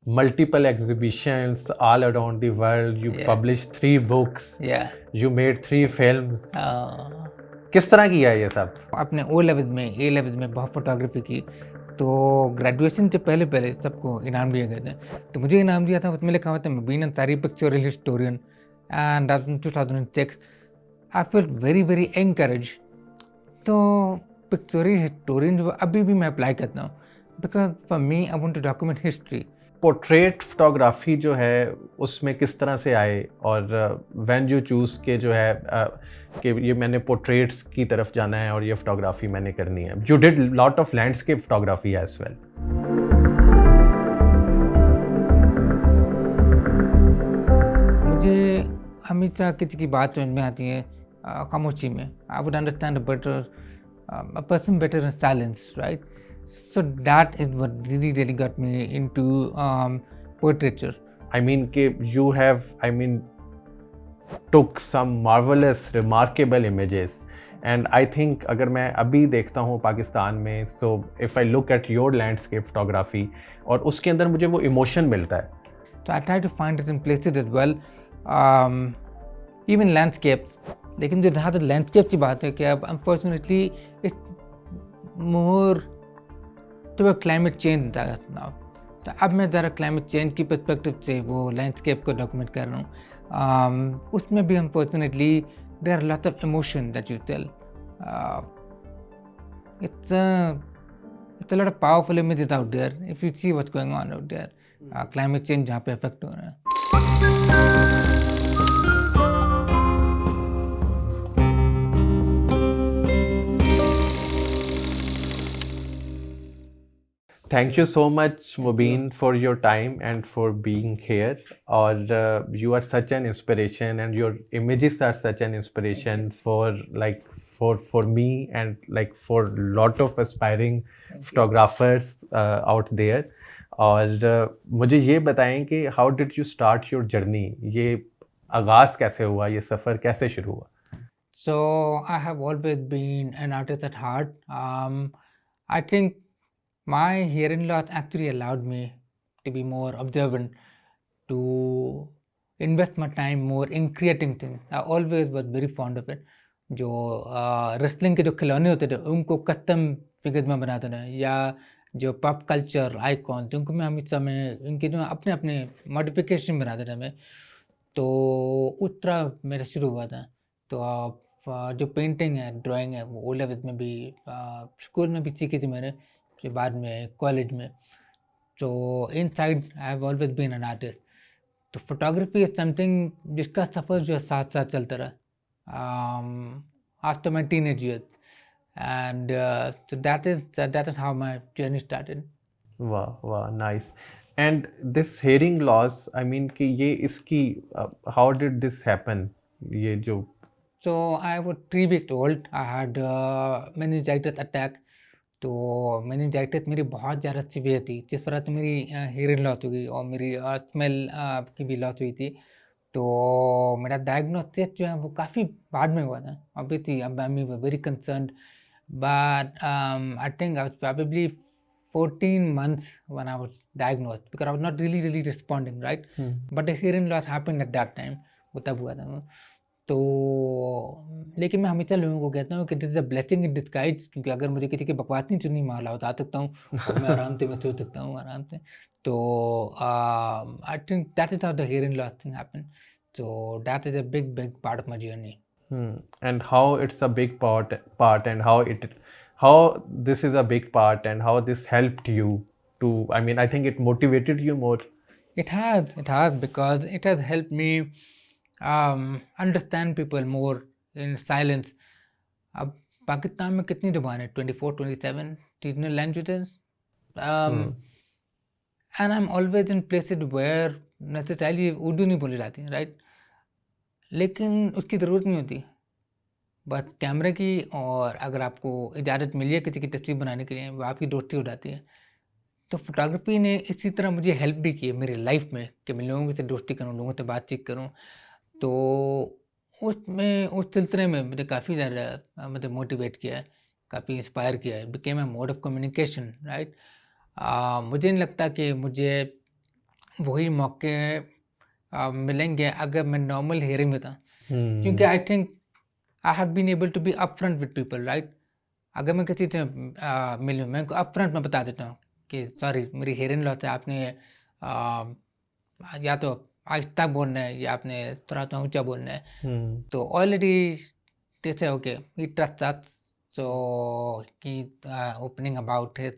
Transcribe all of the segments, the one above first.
multiple exhibitions all around the world. You Yeah. published 3 books. Yeah. You made 3 films. uh, किस तरह किया ये सब? अपने ए लेवल में बहुत फोटोग्राफी की, तो ग्रेजुएशन से पहले पहले सबको इनाम दिए गए थे। तो मुझे इनाम दिया था, उसमें लिखा हुआ था मैं बीन Ansari pictorial historian, and 2006 I feel very very encourage. तो पिक्चोरियल हिस्टोरियन जो अभी भी मैं अप्लाई करता हूँ, because for me I want to document history. Portrait photography जो है उसमें किस तरह से आए, और व्हेन यू चूज़ के जो है कि ये मैंने पोर्ट्रेट्स की तरफ जाना है और ये फोटोग्राफी मैंने करनी है? You did lot of landscape photography as well. मुझे हमेशा किसी की बात समझ में आती है खामोशी में। I would understand a person better in silence, right? So that is what really got me into portraiture. I mean कि you have took some marvelous remarkable images, and I think अगर मैं अभी देखता हूँ पाकिस्तान में, so if I look at your landscape photography और उसके अंदर मुझे वो emotion मिलता है। So I try to find it in places as well, even landscapes. लेकिन जो जहाँ तक लैंडस्केप की बात है कि अब unfortunately it's more to climate change now. तो अब मैं ज़रा क्लाइमेट चेंज की पर्सपेक्टिव से वो लैंडस्केप को डॉक्यूमेंट कर रहा हूँ। उसमें भी unfortunately there are lot of emotion that you tell. it's a lot of powerful images out there if you see what's going on out there. Climate change जहाँ पे अफेक्ट हो रहा है। Thank you so much, Mubin, for your time and for being here. और you are such an inspiration, and your images are such an inspiration for me and like for lot of aspiring photographers out there. और मुझे ये बताएं कि how did you start your journey? ये आगाज़ कैसे हुआ, ये सफ़र कैसे शुरू हुआ? So I have always been an artist at heart. I think my hearing-loss actually allowed me to be more observant, to invest my time more in creating things. I always was very fond of it. जो wrestling के जो खिलौने होते थे उनको custom figures में बनाते थे, या जो पॉप कल्चर आइकॉन थे उनको मैं हमेशा में उनके जो अपने अपने मॉडिफिकेशन बनाते थे मैं। तो उस तरह मेरा शुरू हुआ था। तो जो पेंटिंग है, ड्राइंग है, वो ओ लेवल में भी स्कूल में भी सीखी थी मैंने, फिर बाद में कॉलेज में। तो inside I have always been an artist. तो फोटोग्राफी इज समथिंग जिसका सफ़र जो है साथ साथ चलता रहा after my teenage years, and so that is how my journey started. वाह वाह, nice. And this hearing loss, I mean कि ये इसकी हाउ डिड दिस हैपन, ये जो So I was 3 weeks old. I had meningitis attack. तो meningitis मेरी बहुत ज़्यादा सीवियर थी, जिस वजह से मेरी हेयरिंग लॉस हो गई और मेरी स्मेल की भी लॉस हुई थी। तो मेरा डायग्नोसिस जो है वो काफ़ी बाद में हुआ था। ऑब्वियसली अब I am very concerned, but I think I was probably 14 months when I was diagnosed, because I was not really responding, right? But the hearing loss happened at that time. वो तब हुआ था वो। तो लेकिन मैं हमेशा लोगों को कहता हूँ कि this is a blessing in disguise, क्योंकि अगर मुझे किसी की बकवास नहीं सुननी, मैं अलाउ बता सकता हूँ और मैं आराम से मैं सो सकता हूँ आराम से। तो I think that is how the hearing loss thing happen. So that is a big part of my journey. and how it's a big part and how this is a big part and how this helped you to, I mean, I think it motivated you more. It has, because it has helped me understand people more in silence. अब पाकिस्तान में कितनी ज़ुबान है? 24 27 regional languages, and I am always in places where necessarily Urdu नहीं बोली जाती, right? लेकिन उसकी ज़रूरत नहीं होती, बस कैमरे की, और अगर आपको इजाज़त मिली है किसी की तस्वीर बनाने के लिए, वो आपकी दोस्ती हो जाती है। तो फोटोग्राफी ने इसी तरह मुझे हेल्प भी की है मेरी लाइफ में, कि मैं लोगों से दोस्ती करूँ, लोगों से बातचीत करूँ। तो उसमें उस सिलसिले में मुझे काफ़ी ज़्यादा मतलब मोटिवेट किया है, काफ़ी इंस्पायर किया है। Became a mode of communication, right? मुझे नहीं लगता कि मुझे वही मौके मिलेंगे अगर मैं नॉर्मल हेयरिंग में था, क्योंकि Hmm. I think I have been able to be upfront with people, right? अगर मैं किसी से मिलूँ, मैं उनको अपफ्रंट में बता देता हूँ कि सॉरी मेरी हेयरिंग लॉस है, आपने या तो आहिस्ता बोलना है या आपने थोड़ा सा ऊंचा बोलना है। Hmm. तो already they say okay, he trusts us, so he's opening about his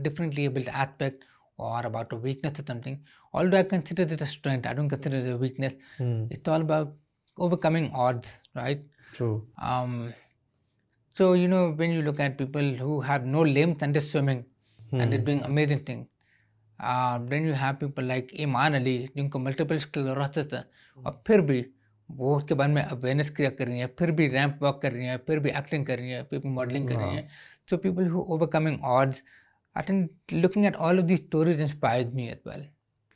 differently abled aspect or about a weakness or something. Although I consider it a strength, I don't consider it a weakness. Hmm. It's all about overcoming odds, right? True. So you know, when you look at people who have no limbs and they're swimming and they're Hmm. doing amazing things, then you have people like Iman Ali जिनको multiple sclerosis है और फिर भी वो उसके बारे में awareness create कर रही हैं, फिर भी रैंप वॉक कर रही हैं, फिर भी एक्टिंग कर रही हैं, फिर भी मॉडलिंग कर रही Wow. हैं. So people who overcoming odds, I think looking at all of these stories inspires me as well.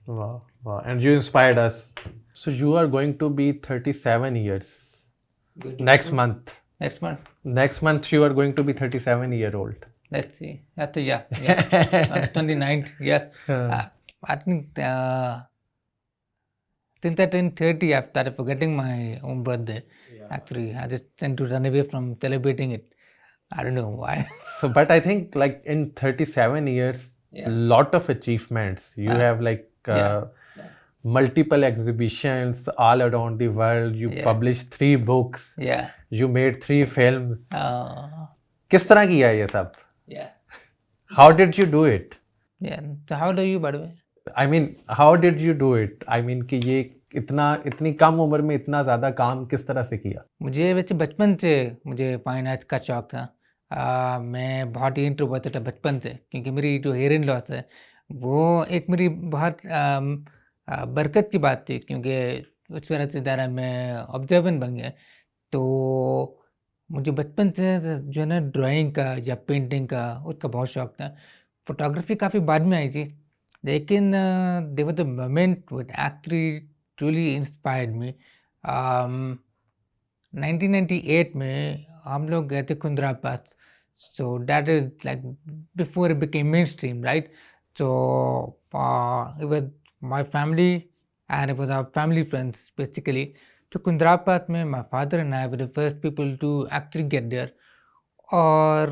Wow. Wow. And you inspired us. So you are going to be 37 years next month. Next month, Next month you are going to be 37-year-old. let's see. That's yeah. On the 29th, yeah. I think since I turned 30, I've started forgetting my own birthday. Actually, I just tend to run away from celebrating it. I don't know why. So, but I think like in 37 years, Yeah. lot of achievements. You have like Yeah. multiple exhibitions all around the world. You Yeah. published 3 books. Yeah. You made 3 films. Uh, किस तरह किया ये सब? yeah. How did you do it? Yeah. So how do you, by the way? I mean, how did you do it? I mean कि ये इतनी कम उम्र में इतना ज़्यादा काम किस तरह से किया? मुझे वैसे बचपन से मुझे फाइन आर्ट्स का शौक था. मैं बहुत ही इंट्रोवर्टेड था बचपन से, क्योंकि मेरी जो हेयरिंग लॉस है वो एक मेरी बहुत बरकत की बात थी, क्योंकि उस वजह से ज़रा मैं ऑब्जर्वेंट बन गया. तो मुझे बचपन से जो है ना ड्राइंग का या पेंटिंग का उसका बहुत शौक था. फोटोग्राफी काफ़ी बाद में आई थी, लेकिन there was a moment which actually truly inspired me. 1998 में हम लोग गए थे कुंद्रा पास. So that is like before it became mainstream, right? So it was my family and it was our family friends basically. तो कुंद्रा पास में my father and I were the first people to actually get there. और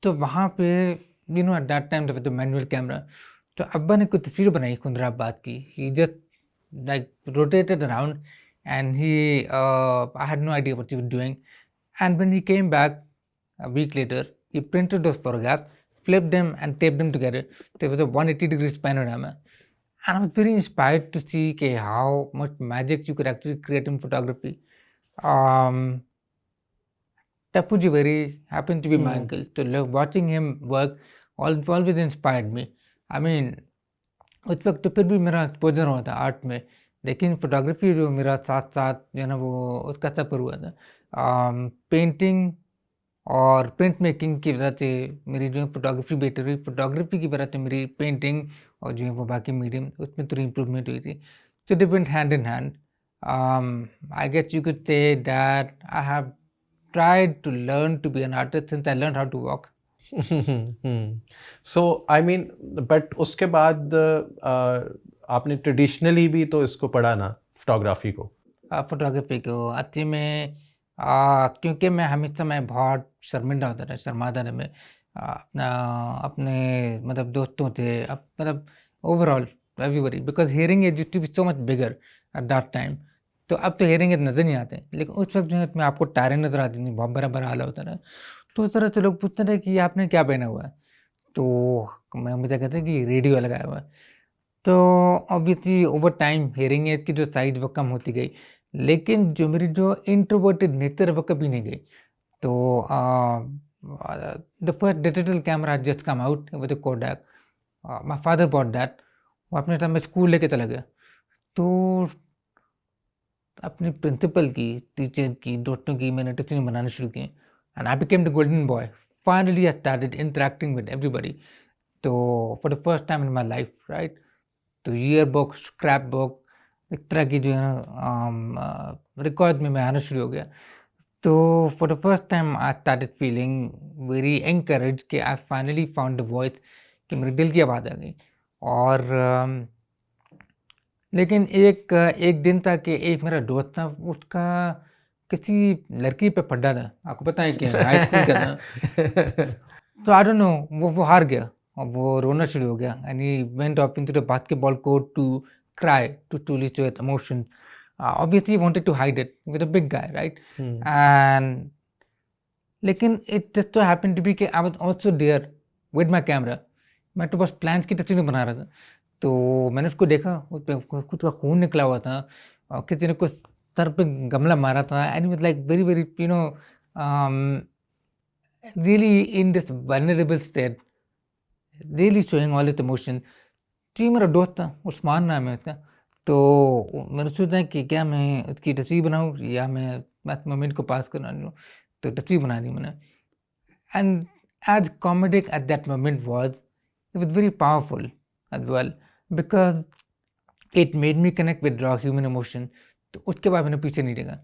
तो वहाँ पे you know at that time there was the manual camera. तो अब्बा ने कुछ तस्वीर बनाई कुंद्राबाद की. He just like rotated around and I had no idea what he was doing. And when he came back a week later, he printed those photographs, flipped them and taped them together. There was a 180 degrees panorama. And I was very inspired to see how much magic you could actually create in photography. Tapu Jiveri happened to be my uncle. So watching him work always inspired me. I mean, उस वक्त तो फिर भी मेरा exposure हुआ था art में, लेकिन फोटोग्राफी जो मेरा साथ साथ जो है ना वो उसका सफ़र हुआ था. पेंटिंग और प्रिंट मेकिंग की वजह से मेरी जो है फोटोग्राफी बेटर हुई. फोटोग्राफी की वजह से मेरी पेंटिंग और जो है वो बाकी मीडियम उसमें थोड़ी इम्प्रूवमेंट हुई थी. So they went hand in hand. I guess you could say that I have tried to learn to be an artist since I learned how to walk. So I mean, but उसके बाद आपने traditionally भी तो इसको पढ़ा ना, photography को? Photography को अच्छी में क्योंकि मैं हमेशा मैं बहुत शर्मिंदा होता था, शर्माता था मैं अपने मतलब दोस्तों से, मतलब overall everybody, because heritage used to be so much bigger at that time. तो अब तो हेयरिंग एड नज़र नहीं आते, लेकिन उस वक्त जो है उसमें आपको टायरें नज़र आती थी, बहुत बड़ा बड़ा हाल होता था. तो उस तरह से लोग पूछते थे कि आपने क्या पहना हुआ है, तो मैं मुझे कहते कि रेडियो लगाया हुआ है. तो obviously over time heritage की जो साइज वो कम होती गई, लेकिन जो मेरी जो इंट्रोवर्टेड नेचर है वो कभी नहीं गई. तो the first digital camera just come out with Kodak. My father bought that. वो अपने टाइम में स्कूल लेके चला गया. तो अपने प्रिंसिपल की, टीचर की, दोस्तों की मैंने टिफिन बनाना शुरू की and I became the golden boy. Finally I started interacting with everybody. तो for the first time in my life, right? तो ईयर बुक, स्क्रैप बुक, इस तरह की जो है ना रिकॉर्ड में मैं आना शुरू हो गया. तो for the first time I started feeling very encourage कि I finally found the voice, कि मेरे दिल की आवाज़ आ गई. और लेकिन एक एक दिन था कि एक मेरा दोस्त था, उसका किसी लड़की पे पड्डा था, आपको पता है कि हाई स्कूल का था। तो आई डोंट नो, वो हार गया और वो रोना शुरू हो गया, and he went up into the basketball court to cry to release his emotion. Obviously, he wanted to hide it with a big guy, right? And लेकिन it just so happened to be कि I was also there with my camera. मैं तो बस plans की तस्वीर बना रहा था, तो मैंने उसको देखा, उस पे खुद का खून निकला हुआ था और किसी ने कुछ सर पे गमला मारा था, and was like very very really in this vulnerable state, really showing all his emotion. तो ये मेरा दोस्त था, उस्मान नाम है उसका। तो मैंने सोचा कि क्या मैं उसकी तस्वीर बनाऊँ या मैं बस मोमेंट को पास करना लूँ, तो तस्वीर बना दी मैंने। And as comedic as that moment was, it was very powerful as well because it made me connect with raw human emotion. तो उसके बाद मैंने पीछे नहीं देखा।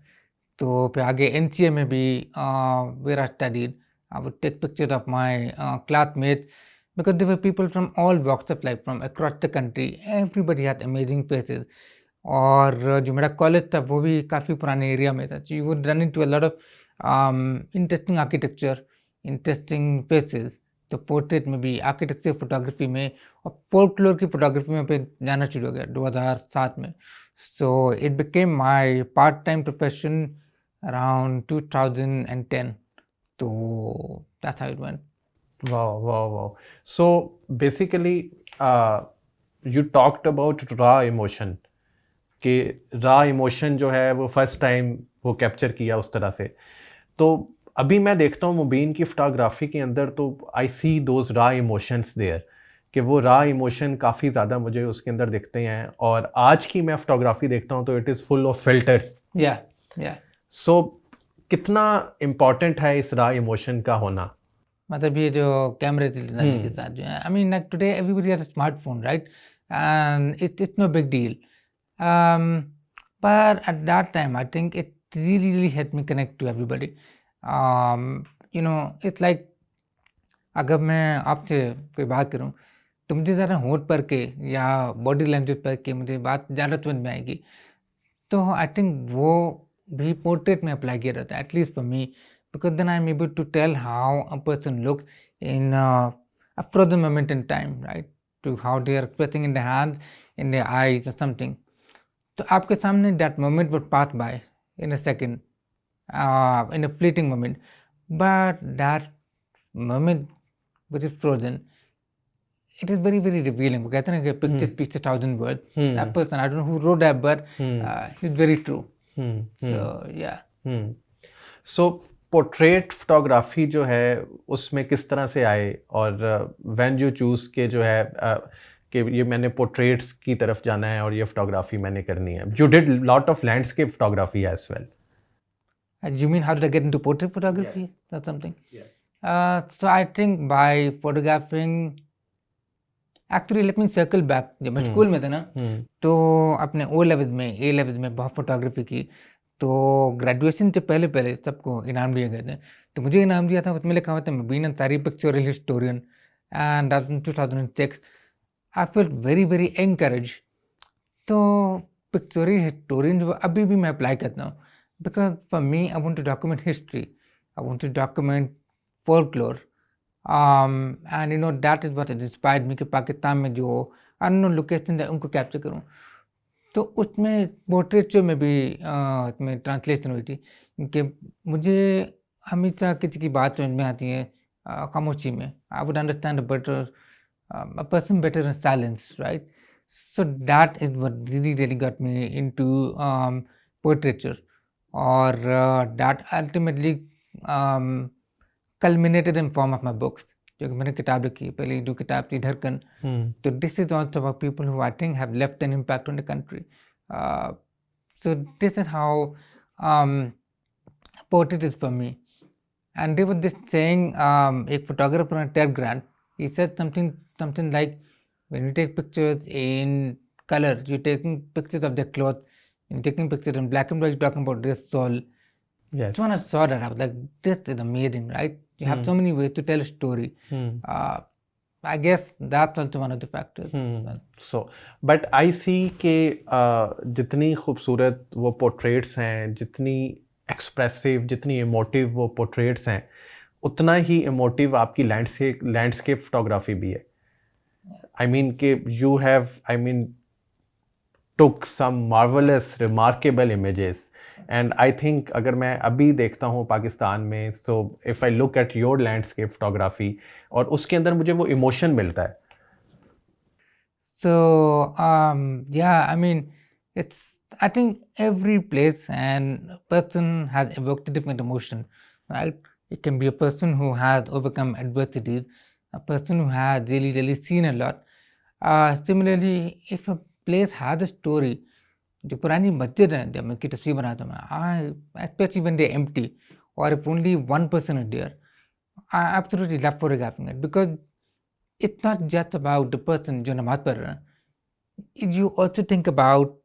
तो फिर आगे NCA में भी where I studied, I would take pictures of my classmates because there were people from all walks of life from across the country. Everybody had amazing faces. और जो मेरा कॉलेज था वो भी काफ़ी पुराने एरिया में था, so you would run into a lot of interesting architecture, interesting faces. तो पोर्ट्रेट में भी, आर्किटेक्चर फोटोग्राफी में और फोल्कलोर की फोटोग्राफी में पे जाना शुरू हो गया 2007 में। So it became my part time profession around 2010। तो that's how it went. Wow, wow, wow. So basically, you talked about raw emotion. कि raw emotion जो है वो फर्स्ट टाइम वो कैप्चर किया उस तरह से। तो अभी मैं देखता हूँ मुबीन की फोटोग्राफी के अंदर, तो I see those raw emotions there, कि वो रॉ इमोशन काफ़ी ज़्यादा मुझे उसके अंदर दिखते हैं। और आज की मैं फोटोग्राफी देखता हूँ तो it is full of filters. या सो कितना इम्पॉर्टेंट है इस रॉ इमोशन का होना? मतलब ये जो कैमरे चलाने के साथ जो है, I mean today everybody has a smartphone, right? And it's no big deal, but at that time I think it really helped me connect to everybody. It's like अगर मैं आपसे कोई बात करूं तो मुझे ज़रा होंठ पर के या बॉडी लैंग्वेज पर के मुझे बात ज़्यादा समझ में आएगी। तो आई थिंक वो भी पोर्ट्रेट में अप्लाई किया जाता है, at least for me, because then I am able to tell how a person looks in a frozen moment in time, right? To how they are expressing in the hands, in the eyes और something. तो आपके सामने that moment would pass by in a second, in a fleeting moment, but that moment which is frozen, it is very very revealing. वो कहते हैं ना कि picture speaks 1,000 words. That person, I don't know who wrote that, but it's very true. So yeah. So portrait photography जो है उसमें किस तरह से आए, और व्हेन यू चूज के जो है कि ये मैंने पोर्ट्रेट्स की तरफ जाना है और ये फोटोग्राफी मैंने करनी है? You did lot of landscape photography as well. You mean how did I get into portrait photography? Yes. Or something? Yes. So I think by photographing, actually let me circle back. जब मैं school में था ना, तो अपने A level में बहुत photography की। तो ग्रेजुएशन से पहले पहले सबको इनाम दिए गए थे, तो मुझे इनाम दिया था, उसमें लिखा हुआ था Mubeen Ansari pictorial historian, and that in 2006. I feel very very encourage. तो पिक्चोरियल हिस्टोरियन जो अभी भी मैं अप्लाई करता हूँ, because for me I want to document history, I want to document folklore, and that is what has inspired me कि पाकिस्तान में जो अननोन लोकेशन है उनको कैप्चर करूँ। तो उसमें पोर्ट्रेचर में भी उसमें ट्रांसलेशन हुई थी कि मुझे हमेशा किसी की बात समझ में आती है खामोशी में। I would understand a person better in silence, right? So that is what really got me into portraiture, or that ultimately culminated in form of my books. जो कि मैंने किताब लिखी, पहली जो किताब थी धड़कन। तो this is also about people who I think have left an impact on the country. So this is how portrait is for me. And there was this saying, एक photographer on Ted Grant, he said something like, when you take pictures in color, you're taking pictures of their clothes, you're taking pictures in black and white, you're talking about their soul. Yes. So when I saw that, I was like, this is amazing, right? You have so many ways to tell a story. I guess that's also one of the factors. So but I see के जितनी खूबसूरत वो portraits हैं, जितनी expressive, जितनी emotive वो portraits हैं, उतना ही इमोटिव आपकी लैंडस्केप फोटोग्राफी भी है. आई मीन कि you have, I mean, took some marvelous remarkable images, and I think अगर मैं अभी देखता हूँ पाकिस्तान में, so if I look at your landscape photography और उसके अंदर मुझे वो इमोशन मिलता है. So yeah, I mean, I think every place and person has evoked a different emotion, right? It can be a person who has overcome adversities, a person who has really seen a lot. Similarly, if a place has a story, जो पुरानी मस्जिद है जब मैं की तस्वीर बनाता हूँ मैं, especially when they're empty or if only one person is there, I absolutely love photographing it because it's not just about the person जो नमाज पढ़ रहा है. You also think about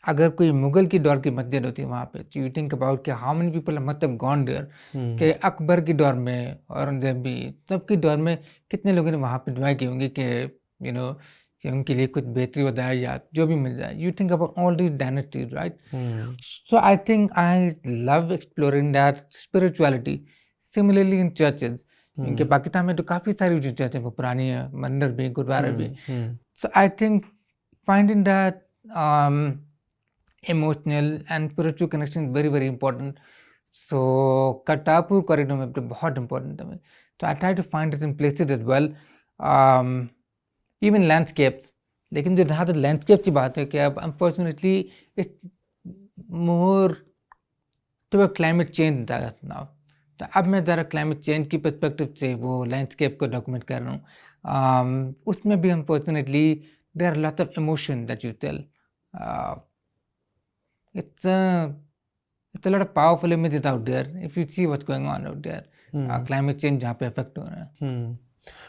अगर कोई मुगल की दौर की मस्जिद होती है वहाँ पे, तो you think about कि how many people must have gone there, कि अकबर की दौर में, औरंगजेब भी, सबकी दौर में कितने लोगों ने वहाँ पे दुआ की होंगी कि you know कि उनके लिए कुछ बेहतरी हो जाए या जो भी मिल जाए. You think about all these dynasties, right? So I think I love exploring that spirituality. Similarly in churches, क्योंकि पाकिस्तान में तो काफ़ी सारी जो चर्च है वो पुरानी है, मंदिर भी, गुरुद्वारा भी. So I think finding that emotional and spiritual connection is very important. So Kartarpur corridor में तो बहुत important है. So I try to find it in places as well. Even landscapes. लेकिन जो जहाँ तक लैंडस्केप की बात है कि अब unfortunately it's more to climate change now. तो अब मैं ज़रा क्लाइमेट चेंज की पर्सपेक्टिव से वो लैंडस्केप को डॉक्यूमेंट कर रहा हूँ. उसमें भी unfortunately there are lot of emotion that you tell. It's a lot of powerful images out there if you see what's going on out there. Climate change जहाँ पे affect हो रहा है.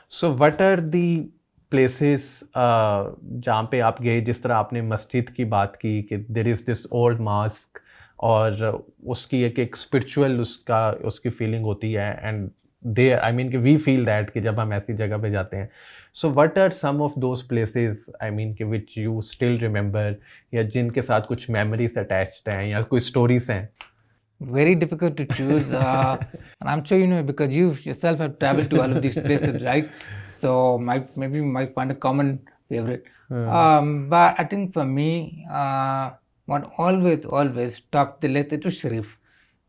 So what are the places जहाँ पे आप गए, जिस तरह आपने मस्जिद की बात की कि there is this old mosque और उसकी एक स्पिरिचुअल उसकी फीलिंग होती है, एंड दे आई मीन कि वी फील दैट कि जब हम ऐसी जगह पे जाते हैं. So what are some of those places, I mean कि विच यू स्टिल रिमेंबर, या जिनके साथ कुछ मेमोरीज अटैच्ड हैं या कोई स्टोरीज हैं? Very difficult to choose, and I'm sure you know because you yourself have traveled to all of these places, right? So maybe you might find a common favorite. But I think for me, what always topped the list, it was Sharif.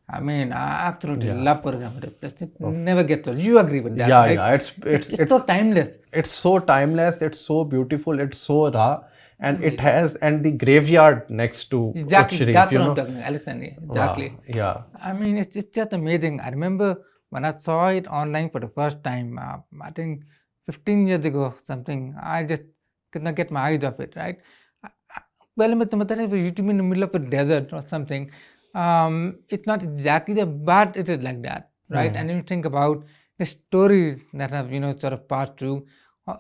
I mean, I absolutely love photography. It never gets old. You agree with that, right? Yeah. It's so timeless. It's so timeless. It's so beautiful. It's so raw, and it has the graveyard next to Exactly. Sharif, That's you what know? I'm talking about, Alexander. Exactly. Wow. Yeah. I mean, it's just amazing. I remember when I saw it online for the first time. I think 15 years ago, something. I just could not get my eyes off it, right? Well, मैं तो मतलब YouTube in the middle of a desert or something. It's not exactly that, but it is like that, right? And you think about the stories that have sort of passed through.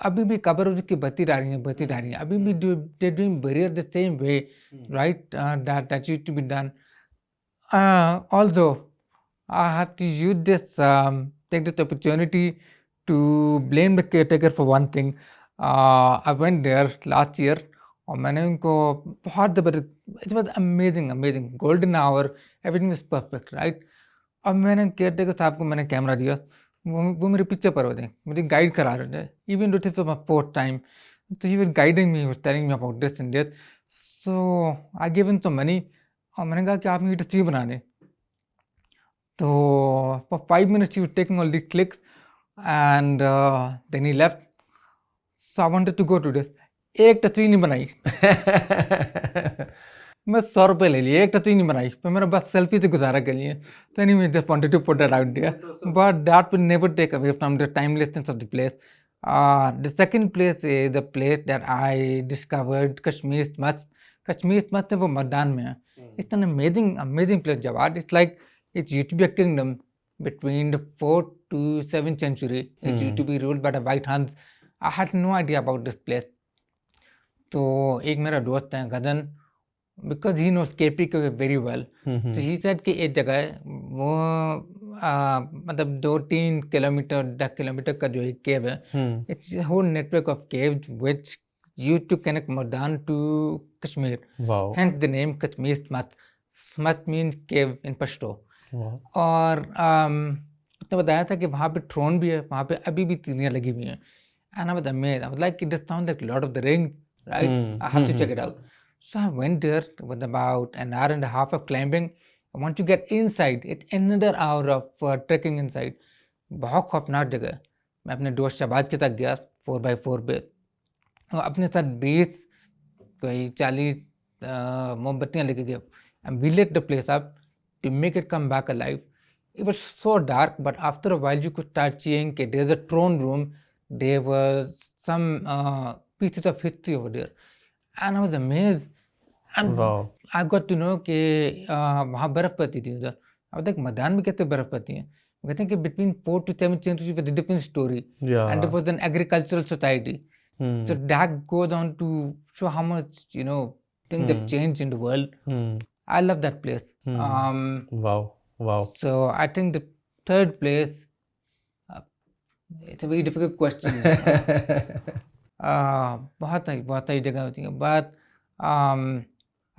अभी भी कब्र की बत्ती डाल रही हैं अभी भी they're doing burial the same way, right? That used to be done. Although I have to use this take this opportunity to blame the caretaker for one thing. I went there last year और मैंने उनको बहुत ज़बरदस्त, it was amazing golden hour, everything is perfect, right? अब मैंने caretaker साहब को मैंने कैमरा दिया, वो मेरे पीछे पर होते हैं, मुझे गाइड करा रहे थे, even this is my fourth time, तो he was guiding me, was telling me about this and that. So I give him some money और मैंने कहा कि आप मेरी तस्वीर बना दें. तो for 5 minutes he was taking all the clicks and then he left. So I wanted to go to this. एक तस्वीर नहीं बनाई. मैं 100 रुपये ले लिए, एक तस्वीर नहीं बनाई, पर मेरा बस सेल्फी से गुजारा कर लिए. तो anyway just wanted to put that out there, but that will never take away from the timelessness of the place. The second place is the place that I discovered, Kashmir Mast. Kashmir Mast है वो मर्दान में है. It's an amazing place, Jawad. It's like it used to be a kingdom between the 4th to 7th century. It used to be ruled by the White Huns. I had no idea about this place. तो एक मेरा दोस्त है गदन, because he knows KP को very well, तो he said कि एक जगह है वो मतलब 2-3 किलोमीटर 10 किलोमीटर का जो एक केव है, it's whole network of cave which use to connect मदान to Kashmir, wow hence the name Kashmir Smut. Smut means cave in Pashto. Wow और उसने बताया था कि वहाँ पे थ्रोन भी है, वहाँ पे अभी भी तीलियाँ लगी हुई हैं, and I was amazed. I was like, it just sounds like Lord of the Rings, right? I have to check it out. So I went there with about an hour and a half of climbing. Once you get inside, it's another hour of trekking inside. बहुत खौफनाक जगह है। मैं अपने दोस्त शहबाज के साथ गया 4x4 पे, और अपने साथ 20 कोई 40 मोमबत्तियाँ लेके गए, and we lit the place up to make it come back alive. It was so dark, but after a while you could start seeing that there's a throne room, there was some pieces of history over there, and I was amazed. And wow I got to know कि वहाँ बर्फ़ पड़ती थी उधर। I was like, मैदान में कैसे बर्फ़ पड़ती है? वो कहते हैं कि between 4 to 7 centuries was a different story, and it या was an agricultural society. So that goes on to show how much, things have changed in the world. I love that place. Wow wow So I think the third place, uh, it's a very difficult question. बहुत सारी जगह होती हैं, but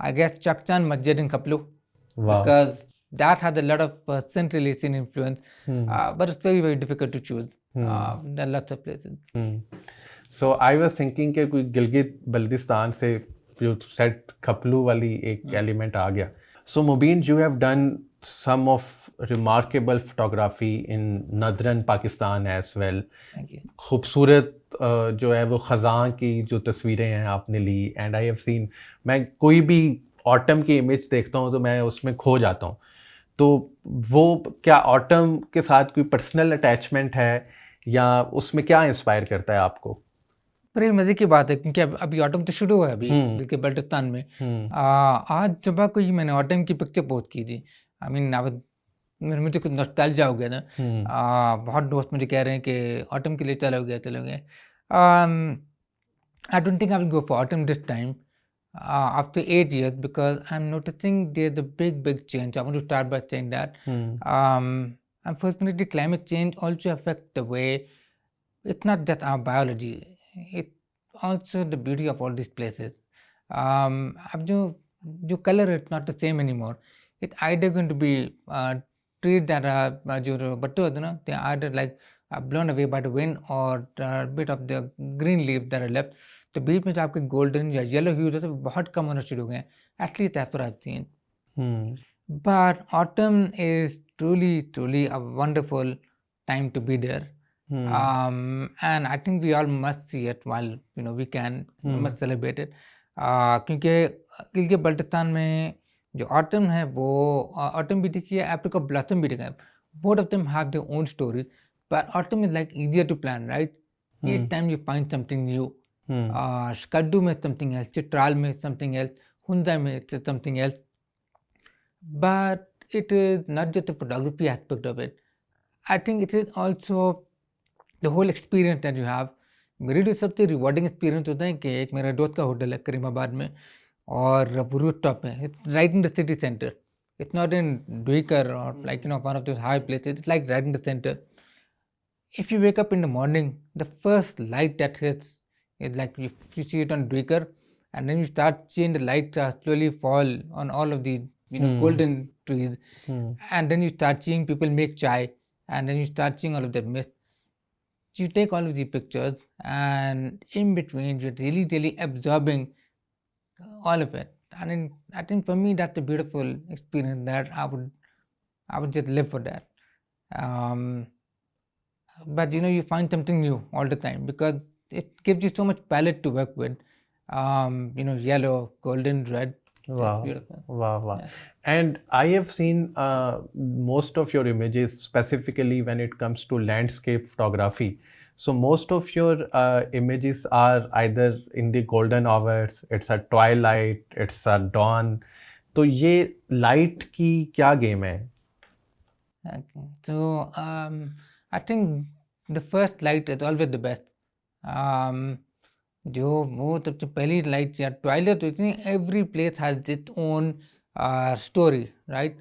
I guess Chakchan Masjid in Kaplu, wow because that has a lot of Central Asian influence, but it's very, very difficult to choose. There are lots of places. So I was thinking कि कोई गिलगित बल्तिस्तान से जो set खपलू वाली एक element आ गया. So Mubeen, you have done some of remarkable photography in northern Pakistan as well. Thank you. खूबसूरत जो है वो ख़ज़ां की जो तस्वीरें हैं आपने ली, एंड आई हैव सीन, मैं कोई भी ऑटम की इमेज देखता हूँ तो मैं उसमें खो जाता हूँ. तो वो क्या ऑटम के साथ कोई पर्सनल अटैचमेंट है, या उसमें क्या इंस्पायर करता है आपको? पर ये मज़े की बात है, क्योंकि अभी ऑटम तो शुरू हुआ है अभी बल्कि बल्टिस्तान में. आज सुबह को ही मैंने ऑटम की पिक्चर पोस्ट की थी. आई मीन मुझे कुछ नॉस्टैल्जिया हो गया था. बहुत दोस्त मुझे कह रहे हैं कि ऑटम के लिए चलोगे. I don't think I will go for autumn this time after 8 years, because I'm noticing there's a big change. I want to start by saying that. Unfortunately, climate change also affects the way, it's not just our biology, it's also the beauty of all these places. अब जो color, it's not the same anymore. It's either going to be trees that are जो बट्टे होते हैं ना, they are either like blown away by the wind, or a bit of the green leaves that are left. तो बीच में जो आपके golden या येलो ह्यूज होते हैं वो बहुत कम होना शुरू हो गए हैं, at least as per I have seen. But autumn is truly a wonderful time to be there. And I think we all must see it while we can, must celebrate it. क्योंकि गिलगित बल्टिस्तान में जो ऑटम है वो autumn भी देखिए, apricot blossom भी देखिए, both of them have their own stories, but autumn is like easier to plan, right? Each time you find something new. Skaddu में something else, Chitral में something else, Hunza में something else. But it is not just the photography aspect of it. I think it is also the whole experience that you have. मेरी जो सबसे rewarding experience होता है कि एक मेरा दोस्त का होटल है करीमाबाद में, और वो रूफ टॉप है, it's right in the city centre. It's not in Duikar or like one of those high places. It's like right in the center. If you wake up in the morning, the first light that hits is like you see it on Duikar, and then you start seeing the light slowly fall on all of these golden trees, and then you start seeing people make chai, and then you start seeing all of that mist. You take all of these pictures, and in between you're really absorbing all of it. And I think for me that's a beautiful experience that I would just live for that. But you find something new all the time, because it gives you so much palette to work with. Yellow, golden, red. Wow. Beautiful. Wow. Yeah. And I have seen most of your images, specifically when it comes to landscape photography. So most of your images are either in the golden hours, it's a twilight, it's a dawn. तो ये light की क्या game है? Okay. So I think the first light is always the best. जो वो सबसे पहली light या ट्वाइलाइट होती है, every place has its own story, right?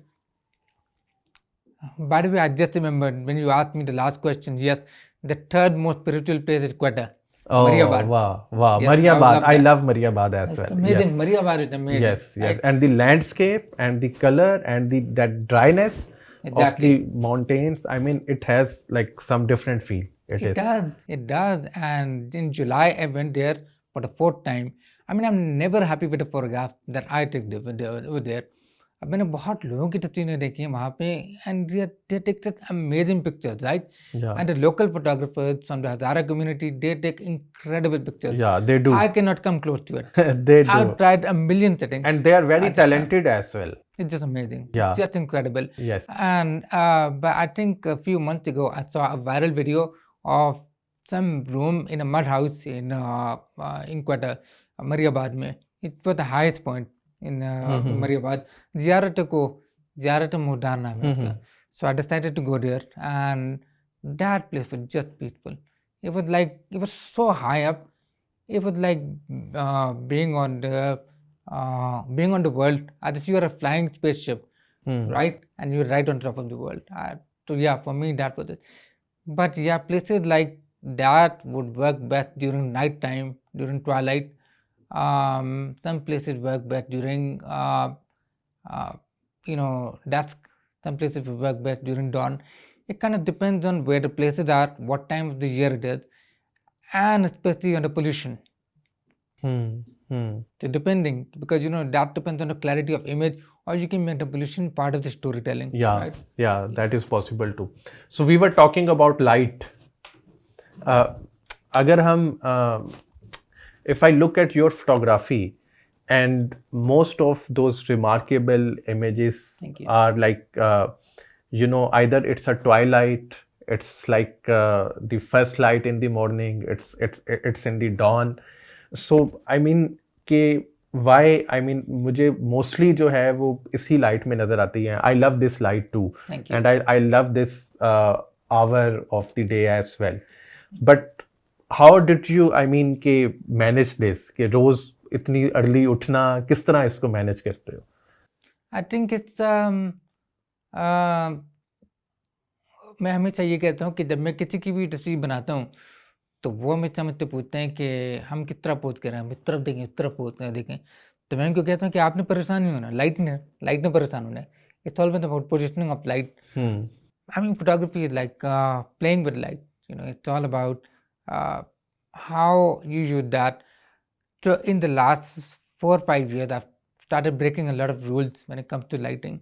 By the way, I just remembered when you asked me the last question. Yes, the third most spiritual place is Quetta, Oh, Mariabad. wow, wow. Yes, I would Mariabad. love I that. love Mariabad as It's well. Yes. amazing. Mariabad is amazing. Yes, yes. Right? And the landscape and the color and the that dryness of Exactly. the mountains, I mean, it has like some different feel. It It is. does. It does. And in July, I went there for the fourth time. I mean, I'm never happy with the photograph that I took over there. अब मैंने बहुत लोगों की तस्वीरें देखी हैं वहाँ पे and they take such amazing pictures, right? Yeah. And the local photographers from the Hazara community, they take incredible pictures. Yeah, they do. I cannot come close to it. They do. I've tried a million settings. And they are I very just can't. talented as well. It's just amazing. Yeah. Just incredible. Yes. And but I think a few months ago I saw a viral video of some room in a mud house in Quetta, Mariabad में. It was the highest point in Mariabad. Ziyarat Murdar नाम है उसका. So I decided to go there, and that place was just peaceful. It was so high up. It was like being on the world as if you are a flying spaceship, right? And you're right on top of the world. So yeah, for me that was it. But yeah, places like that would work best during night time, during twilight. Some places work best during dusk. Some places will work best during dawn. It kind of depends on where the places are, what time of the year it is, and especially on the pollution. So depending, because that depends on the clarity of image, or you can make the pollution part of the storytelling. Yeah, right? yeah, that is possible too. So we were talking about light. अगर हम if I look at your photography, and most of those remarkable images Thank you. are like either it's a twilight, it's like the first light in the morning, it's in the dawn. So I mean कि why, I mean मुझे mostly जो है वो इसी light में नज़र आती है. I love this light too. Thank you. And I love this hour of the day as well. But how did you, I mean कि manage this, कि रोज इतनी अर्ली उठना, किस तरह इसको मैनेज करते हो? I think it's मैं हमेशा ये कहता हूँ कि जब मैं किसी की भी तस्वीर बनाता हूँ तो वो हमेशा मुझसे पूछते हैं कि हम किस तरह पोज कर रहे हैं, हम इस तरफ देखें, इस तरफ पोज कर देखें. तो मैं उनको कहता हूँ कि आपने परेशान नहीं होना, लाइट ने परेशान होना है. It's always about positioning of light. I mean, photography is like playing with light. It's all about how you use that. So in the last 4 or 5 years, I've started breaking a lot of rules when it comes to lighting.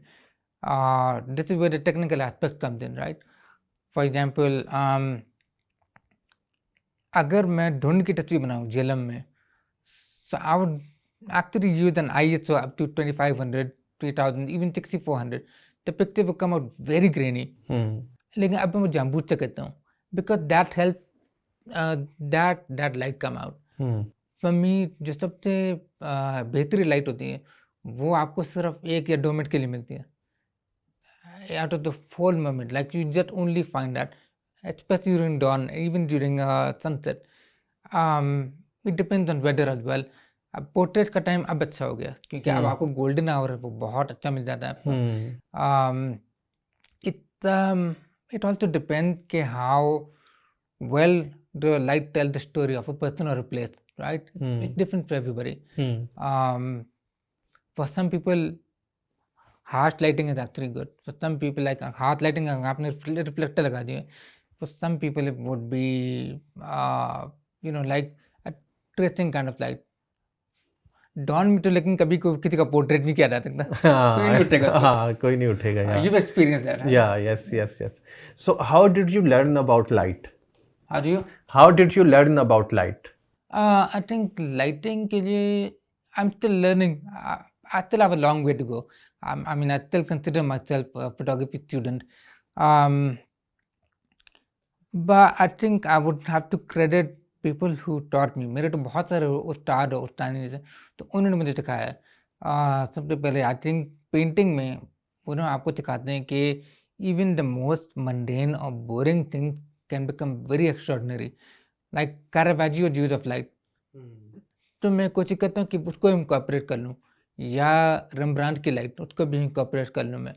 This is where the technical aspect comes in, right? For example, अगर मैं ढूंढ की तस्वीर बनाऊँ जेलम में, so I would actually use an ISO up to 2500, 3000, even 6400. The picture will come out very grainy. लेकिन अब मैं जाम्बूज से करता हूँ because that helps that light come out. For me, जो सबसे बेहतरीन लाइट होती है वो आपको सिर्फ 1 या 2 मिनट के लिए मिलती है. Out of the whole moment, like you just only find that, especially during dawn, even during sunset. It depends on weather as well. अब पोर्ट्रेट का टाइम अब अच्छा हो गया क्योंकि अब आपको गोल्डन आवर वो बहुत अच्छा मिल जाता है आपको. It also depends कि how well the light tells the story of a person or a place, right? It's different for everybody. For some people, harsh lighting is actually good. For some people, like harsh lighting आपने reflector लगा दिए. For some people, it would be like a tracing kind of light. Dawn में तो लेकिन कभी किसी का portrait नहीं किया जा सकता. कोई नहीं उठेगा. हाँ, कोई नहीं उठेगा. You've experienced that, right? Yeah, yes. So how did you learn about light? How did you learn about light? I think lighting के लिए I'm still learning. I still have a long way to go. I mean, I still consider myself a photography student. But I think I would have to credit people who taught me. मेरे तो बहुत सारे उस्ताद और उस्तादी थे तो उन्होंने मुझे सिखाया है. सबसे पहले आई थिंक पेंटिंग में उन्होंने आपको सिखाते हैं कि even the most mundane or boring things can become very extraordinary. Like Caravaggio's use of light. तो मैं कोशिश करता हूँ कि उसको इनकॉर्पोरेट कर लूँ, या रेम्ब्रांड की लाइट उसको भी इनकॉर्पोरेट कर लूँ मैं.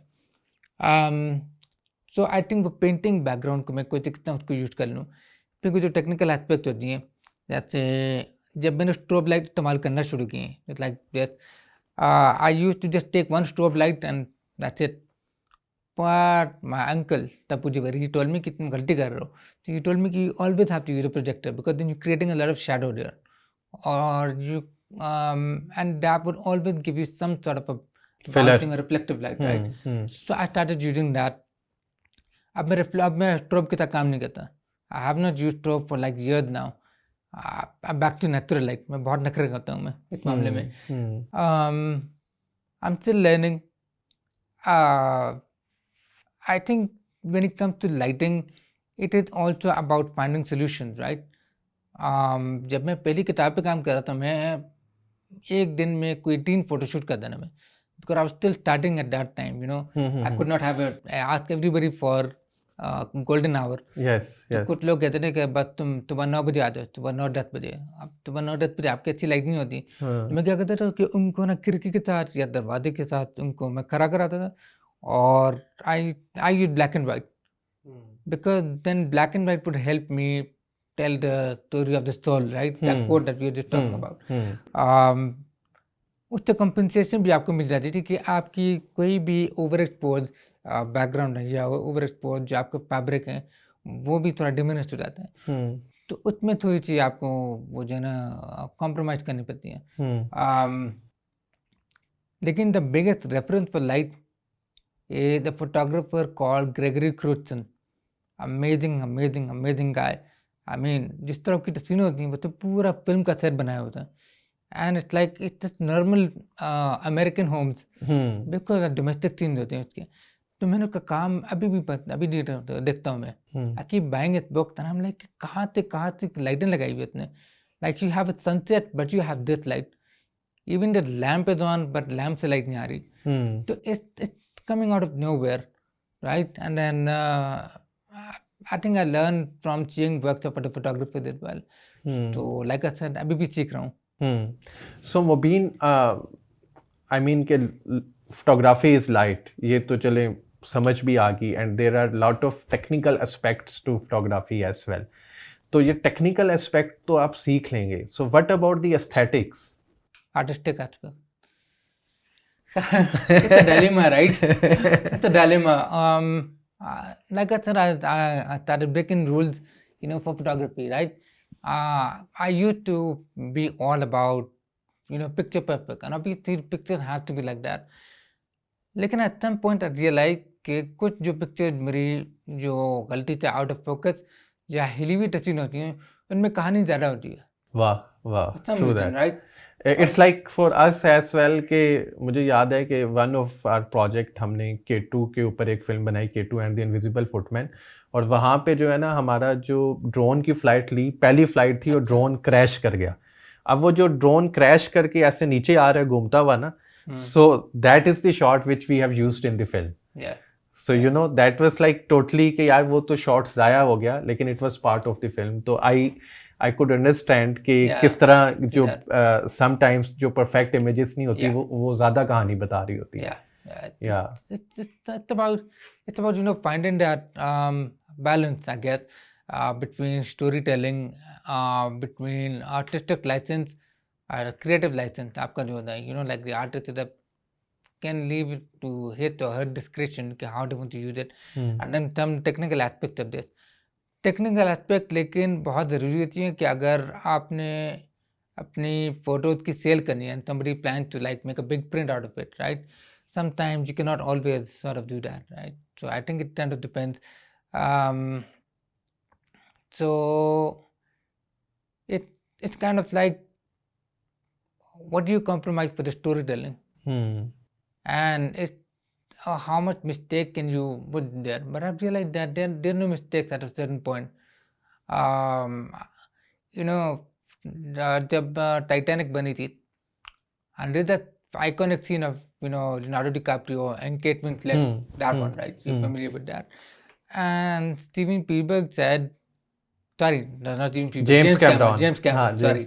सो आई थिंक वो पेंटिंग बैकग्राउंड को मैं कोई कितना उसको यूज़ कर लूँ। फिर कुछ जो टेक्निकल एस्पेक्ट होती हैं, जैसे जब मैंने स्ट्रोब लाइट इस्तेमाल करना शुरू किए, it's like this, I used to just take one strobe light and that's it. But my uncle तब मुझे ही टोल्ड मी कि तुम गलती कर रहे हो। So he told me कि you always have to use a projector because then you're creating a lot of shadow there, or you and that would always give you some sort of a Filler. bouncing or reflective light, right? So I started using that. अब मैं strobe के साथ काम नहीं करता। I have not use strobe for like years now. Back to natural light. मैं बहुत नखरे करता हूँ मैं इस मामले में। I am still learning. I think when it comes to lighting, it is also about finding solutions, right? जब मैं पहली किताब पे काम कर रहा था, मैं एक दिन में कोई 3 फोटोशूट कर देना मैं, because I was still starting at that time, you know. I could not have I asked everybody for golden hour. Yes, तो yes. कुछ लोग कहते थे कि बस तुम सुबह 9 बजे आ जाओ, सुबह 9-10 बजे। अब सुबह 9-10 बजे आपकी अच्छी लाइट नहीं होती। तो मैं क्या करता था कि उनको ना खिड़की के साथ या दरवाजे के साथ उनको मैं खड़ा कराता था, और I use black and white because then black and white would help me tell the story of the soul, right? That quote that we were just talking about. उससे कंपनसेशन भी आपको मिल जाती थी कि आपकी कोई भी ओवर एक्सपोज बैकग्राउंड है या ओवर एक्सपोज जो आपके फैब्रिक है वो भी थोड़ा डिमिनिश हो जाता है। तो उसमें थोड़ी सी आपको वो जो है ना कॉम्प्रोमाइज़ करनी पड़ती है। लेकिन the biggest reference for light is a photographer called Gregory Crutzen. Amazing guy. I mean, जिस तरह की तस्वीरें होती हैं वो तो पूरा फिल्म का सेट बनाया होता है। And it's like it's just normal American homes, because domestic scenes होते हैं उसके। तो मैंने उसका काम अभी देखता हूँ मैं। I keep buying it's book and I am like कहाँ से लाइटें लगाई हुई इतने। Like you have a sunset but you have this light, even the lamp is on but lamp से लाइट नहीं आ रही। तो it's coming out of nowhere, right? And then I think I learned from seeing works of other photographers as well. So like I said, अभी भी सीख रहा हूँ। So Mobeen, I mean कि photography is light, ये तो चले समझ भी आ गई, and there are lot of technical aspects to photography as well. तो ये technical aspect तो आप सीख लेंगे. So what about the aesthetics? Artistic aspect. It's a dilemma, right? It's a dilemma. Like I said, I started breaking rules, you know, for photography, right? I used to be all about, you know, picture perfect, and obviously pictures have to be like that. लेकिन at some point I realized कि कुछ जो pictures मेरी जो गलती से out of focus या हिली हुई तस्वीर होती हैं उनमें कहानी ज़्यादा होती है। वाह, true that. Right? It's like for us as well कि मुझे याद है कि one of our project हमने K2 के ऊपर एक फिल्म बनाई, K2 and the Invisible Footman, और वहाँ पे जो है ना हमारा जो ड्रोन की फ्लाइट ली, पहली फ्लाइट थी और ड्रोन क्रैश कर गया। अब वो जो ड्रोन क्रैश करके ऐसे नीचे आ रहा है घूमता हुआ ना, so that is the shot which we have used in the film. Yeah. So you know that was like totally कि यार वो तो शॉट ज़ाया हो गया, लेकिन it was part of the film. तो I could understand कि किस तरह जो sometimes जो perfect images नहीं होती वो ज़्यादा कहानी बता रही होती है। It's about you know finding that balance, I guess, between storytelling, between artistic license or creative license. आपका जो होता है, you know, like the artist can leave it to his or her discretion कि how they want to use it, and then some technical aspects of this. Technical aspect लेकिन बहुत ज़रूरी होती है कि अगर आपने अपनी फ़ोटोज़ की सेल करनी है, somebody plans to like make a big print out of it, right? Sometimes you cannot always sort of do that, right? So I think it kind of depends. So it's kind of like what do you compromise for the storytelling? And it's how much mistake can you put there? But I've realized that there are no mistakes at a certain point. You know, जब Titanic बनी थी, and there's that iconic scene of, you know, Leonardo DiCaprio and Kate Winslet, that one, right? You're familiar with that. And Steven Spielberg said, sorry, not Steven Spielberg, James Cameron, sorry.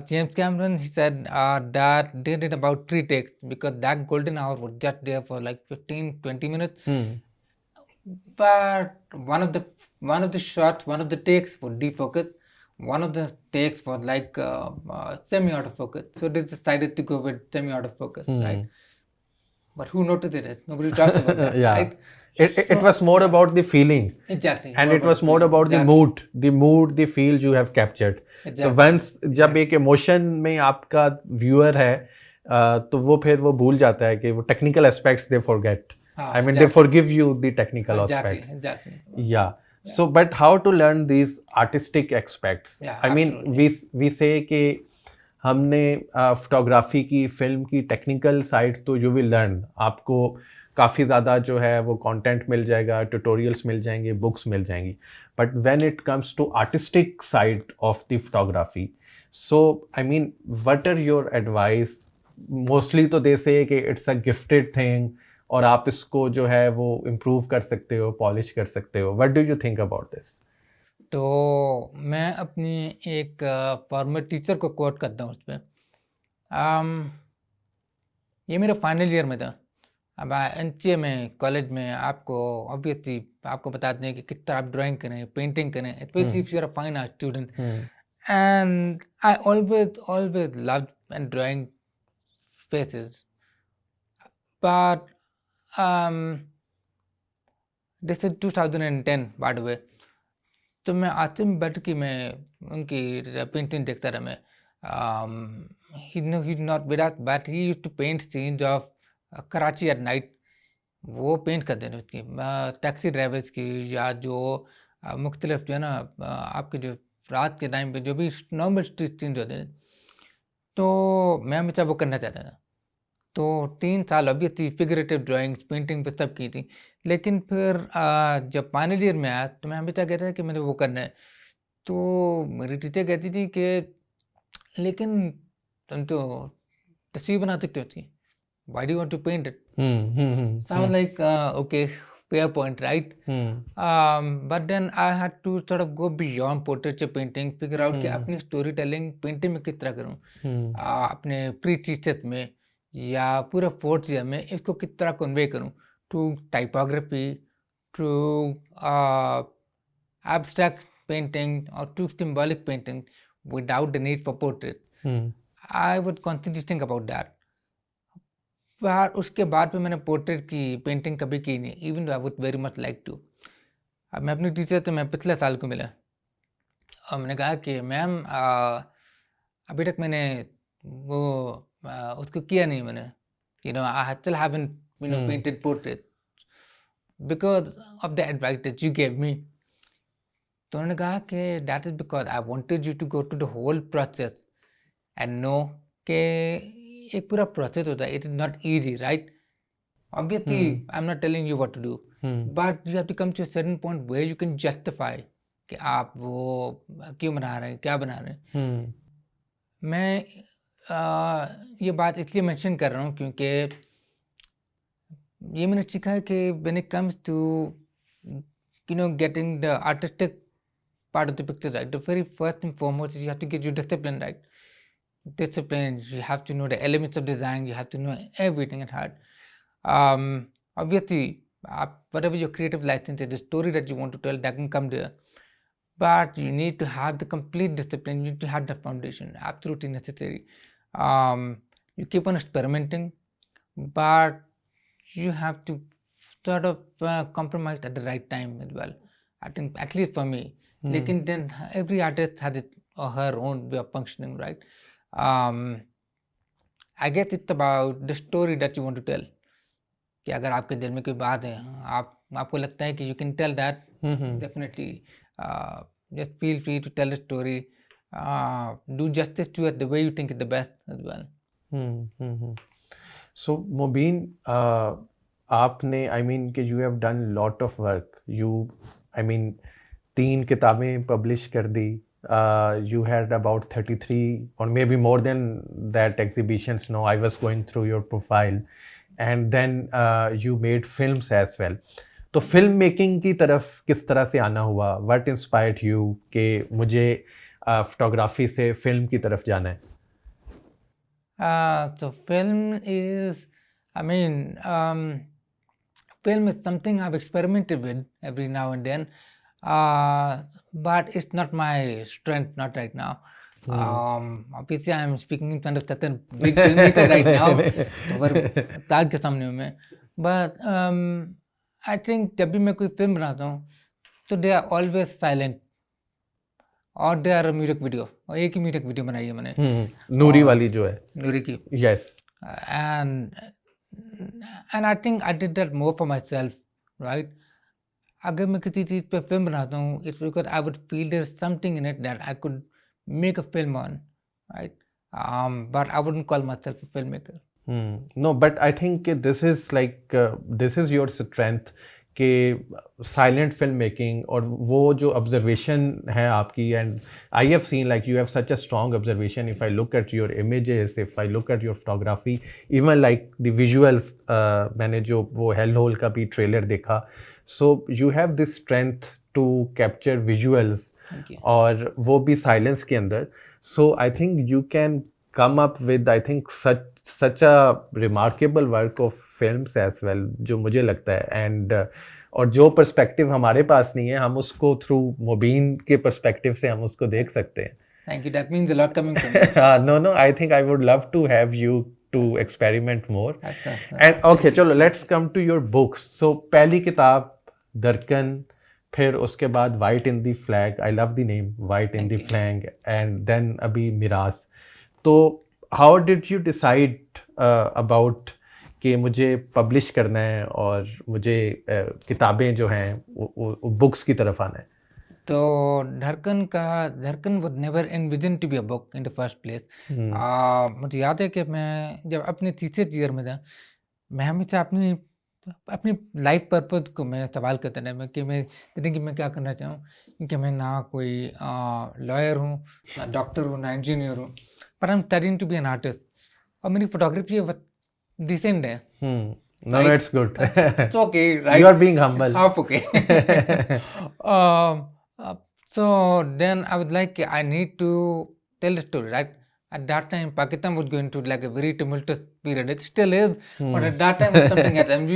James Cameron, he said that they did about 3 takes because that golden hour was just there for like 15-20 minutes. but one of the shots, one of the takes was defocus, one of the takes was like semi autofocus. So they decided to go with semi autofocus, right? But who noticed it? Nobody talks about that, Yeah. right? It was more yeah, about the feeling, exactly. and More it about was the more feeling. about Exactly. the mood, the feel you have captured. तो Exactly. Once जब Exactly. एक emotion में आपका viewer है तो वो फिर वो भूल जाता है कि वो technical aspects they forget I mean they Exactly. Forgive you the technical Exactly. Aspects Exactly. या so but how to learn these artistic aspects Yeah, I mean absolutely. we say कि हमने फोटोग्राफी की फिल्म की technical side तो you will learn आपको काफ़ी ज़्यादा जो है वो कंटेंट मिल जाएगा ट्यूटोरियल्स मिल जाएंगे बुक्स मिल जाएंगी but when it comes to artistic side of the photography so I mean what are your advice mostly तो दे से कि इट्स अ गिफ्टेड थिंग और आप इसको जो है वो इम्प्रूव कर सकते हो पॉलिश कर सकते हो what do you think about this तो मैं अपनी एक फॉर्मर टीचर को कोट करता हूँ उस पर ये मेरे फाइनल ईयर में था अब एनसीए में कॉलेज में आपको ऑब्वियसली आपको बताते हैं कि किस तरह आप ड्राइंग करें पेंटिंग करें specially if you are a fine art student and I always love and drawing faces but this is 2010 by the way तो मैं आते में बैठ के मैं उनकी पेंटिंग देखता रहा मैं he's not without but he used to paint scenes of Karachi at night वो पेंट कर देने उसकी टैक्सी ड्राइवर्स की या जो मुख्तलिफ जो है ना आपके जो रात के टाइम पे जो भी नॉर्मल स्ट्रीट सीन्स होते हैं तो मैं हमेशा वो करना चाहता था तो 3 साल ऑब्वियसली फिगरेटिव ड्राइंग्स पेंटिंग पे सब की थी लेकिन फिर जब फाइनल ईयर में आया तो मैं हमेशा कहता था कि मुझे वो करना है तो मेरी टीचर कहती थी कि लेकिन तुम तो तस्वीर बना सकते हो उसकी why do you want to paint it sound like okay fair point right but then I had to sort of go beyond portraiture painting figure out कि अपनी स्टोरी टेलिंग पेंटिंग में किस तरह करूँ अपने प्री थीसिस में या पूरा फोर्थ ईयर में इसको किस तरह कन्वे करूँ to typography to abstract painting or to symbolic painting without the need for portrait. I would constantly think about that. पर उसके बाद पे मैंने पोर्ट्रेट की पेंटिंग कभी की नहीं even I would very much like to अब मैं अपनी टीचर से मैं पिछले साल को मिला और मैंने कहा कि मैम अभी तक मैंने वो उसको किया नहीं मैंने you know I still haven't you know painted portrait because of the advice that you gave me तो उन्होंने कहा कि that is because I wanted you to go to the whole process and know कि एक पूरा process होता है it is not easy right obviously I am not telling you what to do but you have to come to a certain point where you can justify कि आप वो क्यों बना रहे हैं क्या बना रहे हैं मैं ये बात इसलिए मेंशन कर रहा हूँ क्योंकि ये मैंने सीखा है कि when it comes to you know getting the artistic part of the picture right the very first and foremost is you have to get your discipline right discipline you have to know the elements of design you have to know everything at heart obviously whatever your creative license is the story that you want to tell that can come there but you need to have the complete discipline you need to have the foundation absolutely necessary you keep on experimenting but you have to sort of compromised at the right time as well I think at least for me लेकिन then every artist has it or her own way of functioning right I guess it's about the story that you want to tell कि अगर आपके दिल में कोई बात है आपको लगता है कि you can tell that definitely just feel free to tell a story do justice to it the way you think is the best as well so Mobeen आपने आई मीन कि you have done lot of work you I mean 3 किताबें publish कर दी you had about 33 or maybe more than that exhibitions no I was going through your profile and then you made films as well तो film making की तरफ किस तरह से आना हुआ व्हाट इंस्पायर्ड यू कि मुझे फोटोग्राफी से फिल्म की तरफ जाना है so film is I mean film is something I've experimented with every now and then, but it's not my strength, not right now. Obviously, I'm speaking in front of such a big filmmaker right now, over ताज के सामने हूँ मैं. But I think जब भी मैं कोई film बनाता हूँ, तो they are always silent. और दे आर म्यूजिक वीडियो, और एक ही म्यूजिक वीडियो बनाई है मैंने नूरी और वाली जो है. नूरी की. Yes. And I think I did that more for myself, right. अगर मैं किसी चीज़ पे फिल्म बनाता हूँ, it's because I would feel there something in it that I could make a film on, right. But I wouldn't call myself a filmmaker. No, but I think this is like this is your strength कि silent film making और वो जो observation है आपकी. And I have seen like you have such a strong observation. If I look at your images, if I look at your photography, even like the visuals, मैंने जो वो hell hole का भी ट्रेलर देखा, so you have this strength to capture visuals और वो भी silence के अंदर. So I think you can come up with I think such a remarkable work of films as well, जो मुझे लगता है. एंड और जो पर्सपेक्टिव हमारे पास नहीं है, हम उसको थ्रू मुबीन के पर्सपेक्टिव से हम उसको देख सकते हैं. Thank you, that means a lot coming from no I think I would love to have you to experiment more. And okay, चलो let's come to your books. So पहली किताब धड़कन, फिर उसके बाद white in the flag. I love the name, white in the flag. And then अभी mirage. तो how did you decide about कि मुझे पब्लिश करना है और मुझे किताबें जो हैं वो बुक्स की तरफ आना है? तो Dhadkan would never envision to be a book in the first place. मुझे याद है कि मैं जब अपने तीसरे ईयर में था, मैं हमेशा अपनी लाइफ पर्पस को मैं सवाल करता रहा कि मैं ज़िंदगी में क्या करना चाहूँ, क्योंकि मैं ना कोई लॉयर हूँ, ना डॉक्टर हूँ, ना इंजीनियर हूँ, पर I am studying to be an artist. और मेरी फोटोग्राफी डिसेंट है. No, no, it's good. It's okay, right? You are being humble. It's half okay. So then I was like, I need to tell the story, right? At that time, Pakistan was going through like a very tumultuous period. It still is, but at that time, something else. And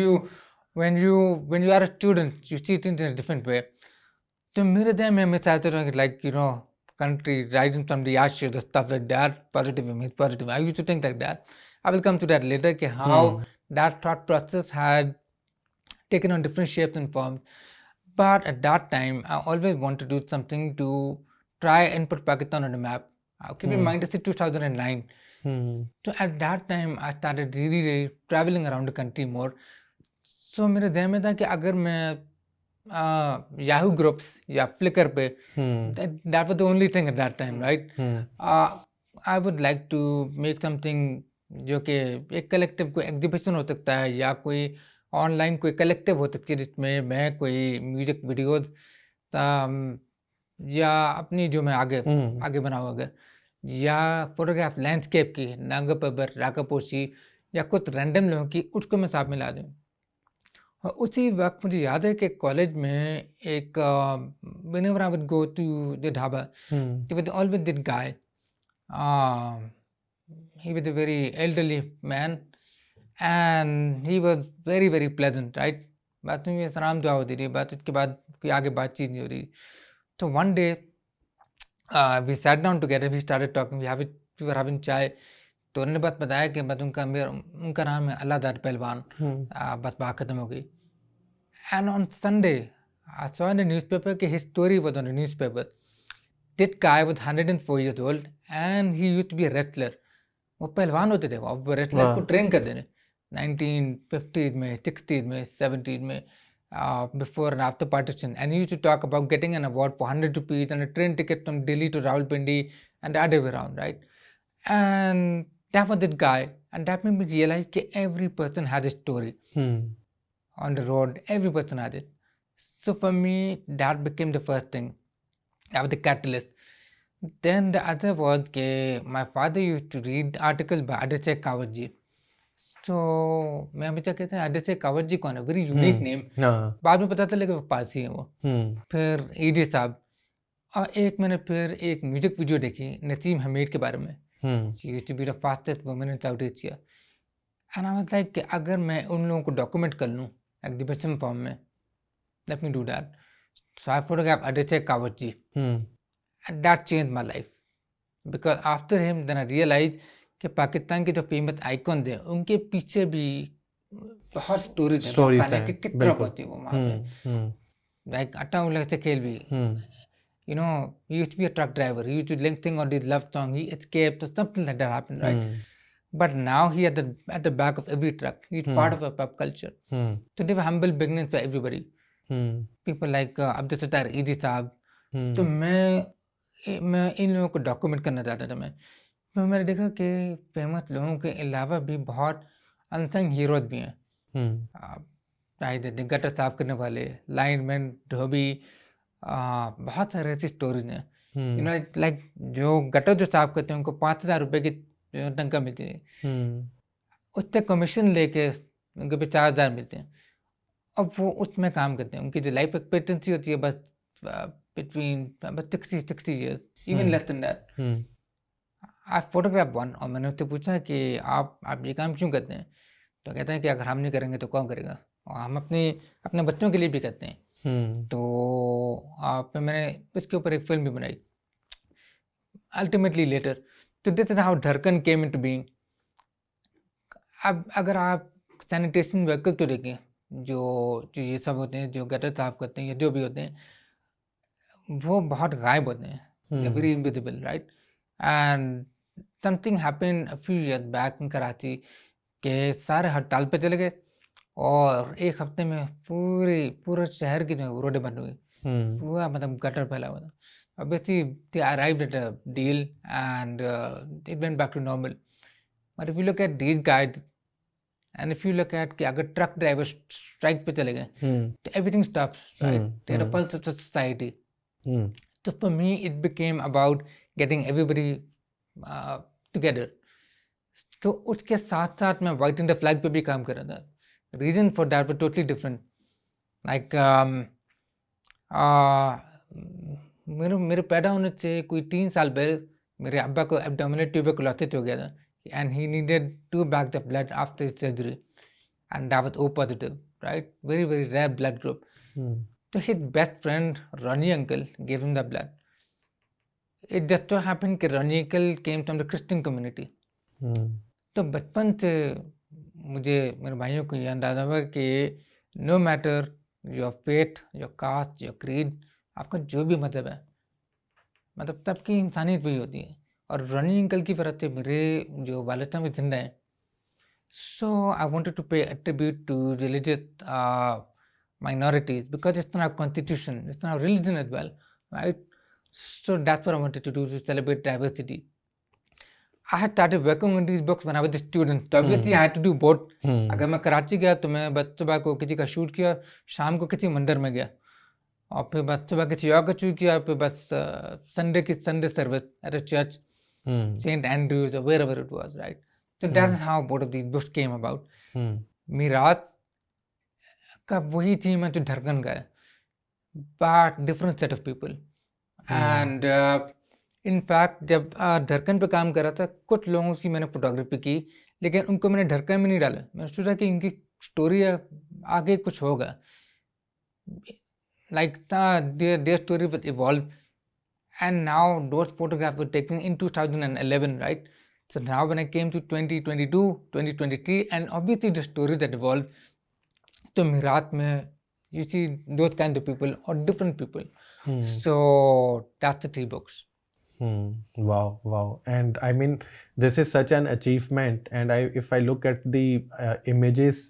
when you are a student, you see things in a different way. So मेरे ध्यान में हमेशा आता रहा like, you know, country rising from the ashes, the stuff like that, positive image, positive. I used to think like that. I will come to that later, how that thought process had taken on different shapes and forms. But at that time, I always wanted to do something to try and put Pakistan on the map. Keep in mind, this is 2009. So at that time, I started really traveling around the country more. So मेरे ध्यान में था कि अगर मैं Yahoo groups या Flickr पे, that was the only thing at that time, right? I would like to make something जो कि एक कलेक्टिव कोई एग्जीबिशन हो सकता है या कोई ऑनलाइन कोई कलेक्टिव हो सकती है जिसमें मैं कोई म्यूजिक वीडियोस या अपनी जो मैं आगे बनाऊँ अगर, या फोटोग्राफ लैंडस्केप की, नागा पर्वत, राकापोशी या कुछ रैंडम लोगों की, उसको मैं साथ मिला दूँ. और उसी वक्त मुझे याद है कि कॉलेज में एक whenever I would go to the dhaba, there was always this guy. He was a very elderly man and he was very very pleasant, right? बात में सलाम दुआ होती रही, बात उसके बाद कोई आगे बातचीत नहीं हो रही. तो one day we sat down together, we started talking, we were having chai. तो उन्होंने बात बताया कि बस उनका नाम है अल्लाहदार पहलवान. बस बात खत्म हो गई. And on Sunday, I saw in the newspaper that his story was on the newspaper. This guy was 104 years old and he used to be a wrestler. वो पहलवान होते थे, वो रेसलर्स को ट्रेन करते थे 1950s में, 60s में, 70s में, before and after partition. And he used to talk about getting an award for 100 rupees and a train ticket from Delhi to Rawalpindi and the other way around, right? And that was that guy, and that made me realize that every person has a story on the road. Every person has it. So for me, that became the first thing. That was the catalyst. Then the other was that my father used to read articles by Aditya Kavatji. So मैं हमेशा कहते हैं आदित्य कावत जी कौन है, very unique name. बाद में पता चला कि वो पारसी है वो. फिर ईडी साहब. और एक मैंने फिर एक म्यूजिक वीडियो देखी नसीम हमीद के बारे में. She used to be the fastest woman in South Asia. And I was like कि अगर मैं उन लोगों को डॉक्यूमेंट कर लूँ एग्जीबिशन फॉर्म में, let me do that. So I photographed Aditya Kawatji, and that changed my life because after him then I realized कि पाकिस्तान के जो फेमस आइकॉन्स हैं उनके पीछे भी बहुत स्टोरीज हैं Stories दिखाने हैं, की कितना बिल्कुल। होती है वो वहाँ पे लाइक अट्टा उल्ला से खेल भी you know he used to be a truck driver, he used to sing on this love song, he escaped or something like that happened, right? But now he at the back of every truck, he's part of a pop culture. So they were humble beginnings for everybody. People like Abdul Sattar Easy साहब, तो मैं इन लोगों को document करना चाहता था मैं, तो मैंने देखा कि फेमस लोगों के अलावा भी बहुत अनसंग हीरोज भी हैं, चाहे जैसे गटर साफ करने वाले, लाइनमैन, धोबी, बहुत सारे ऐसी स्टोरीज हैं, यू नो लाइक जो गटर जो साफ करते हैं उनको 5,000 रुपये की तनख्वाह मिलती है, उससे कमीशन लेके उनको भी 4,000 मिलते हैं, अब वो उसमें काम करते हैं, उनकी जो लाइफ एक्सपेक्टेंसी होती है बस between 60 years, even less than that. I photograph one, और मैंने उससे पूछा कि आप ये काम क्यों करते हैं, तो कहते हैं कि अगर हम नहीं करेंगे तो कौन करेगा, और हम अपने बच्चों के लिए भी करते हैं। तो फिर मैंने इसके ऊपर एक फिल्म भी बनाई, अल्टीमेटली लेटर। तो दिस इज हाउ धड़कन केम इनटू बीइंग। अब अगर आप सैनिटेशन वर्कर को देखें, जो ये सब होते हैं, जो गटर साफ करते हैं या जो भी होते हैं, वो बहुत गायब होते हैं, very invisible, right? And something happened a few years back in Karachi के सारे हड़ताल पे चले गए और एक हफ्ते में पूरे शहर की जो रोडें बंद हो गई, पूरा मतलब गटर फैला हुआ था। Obviously they arrived at a deal and it went back to normal. But if you look at these guys and if you look at कि अगर ट्रक ड्राइवर स्ट्राइक पे चले गए तो everything stops, right? They're a pulse of the society. So for me it became about getting everybody together. तो उसके साथ साथ मैं वाइट इन द फ्लैग पे भी काम कर रहा था। Reason for that was totally different. Like मेरे पैदा होने से कोई 3 साल पहले मेरे अब्बा को एब्डोमिनल ट्यूबरकुलोसिस हो गया था and he needed 2 bags of blood after surgery and that was O positive, right? Very rare blood group. So his best friend Ronnie uncle gave him the blood. It just so happened कि Ronnie uncle came from the Christian community. तो बचपन से मुझे मेरे भाइयों को ये अंदाजा हुआ कि no matter your faith, your caste, your creed, आपका जो भी मजहब है, मतलब सबकी इंसानियत वही होती है। और रनी अंकल की वजह से मेरे जो वालिद साहब जिंदा हैं, so I wanted to pay tribute to religious minorities because it's not our constitution, it's not our religion as well, right? So that's what I wanted to do to celebrate diversity. I had started working on these books when I was a student. So obviously I had to do both. अगर मैं कराची गया तो मैं बस सुबह को किसी का शूट किया, शाम को किसी मंदिर में गया, और फिर बस सुबह किसी और का शूट किया, फिर बस संडे की Sunday service at a church, Saint Andrews or wherever it was, right? So that's how both of these books came about. मीरात का वही थीम है जो धड़कन का है, but different set of people. And in fact जब धड़कन पे काम कर रहा था, कुछ लोगों की मैंने फोटोग्राफी की, लेकिन उनको मैंने धड़कन में नहीं डाला। मैंने सोचा कि इनकी स्टोरी आगे कुछ होगा, like their story will evolve. And now those photographs were taken in 2011, right? So now when I came to 2022, 2023, and obviously the stories that evolved, तो मीरात में you see those kinds of people or different people. So that's the 3 books. Wow. And I mean, this is such an achievement. And if I look at the images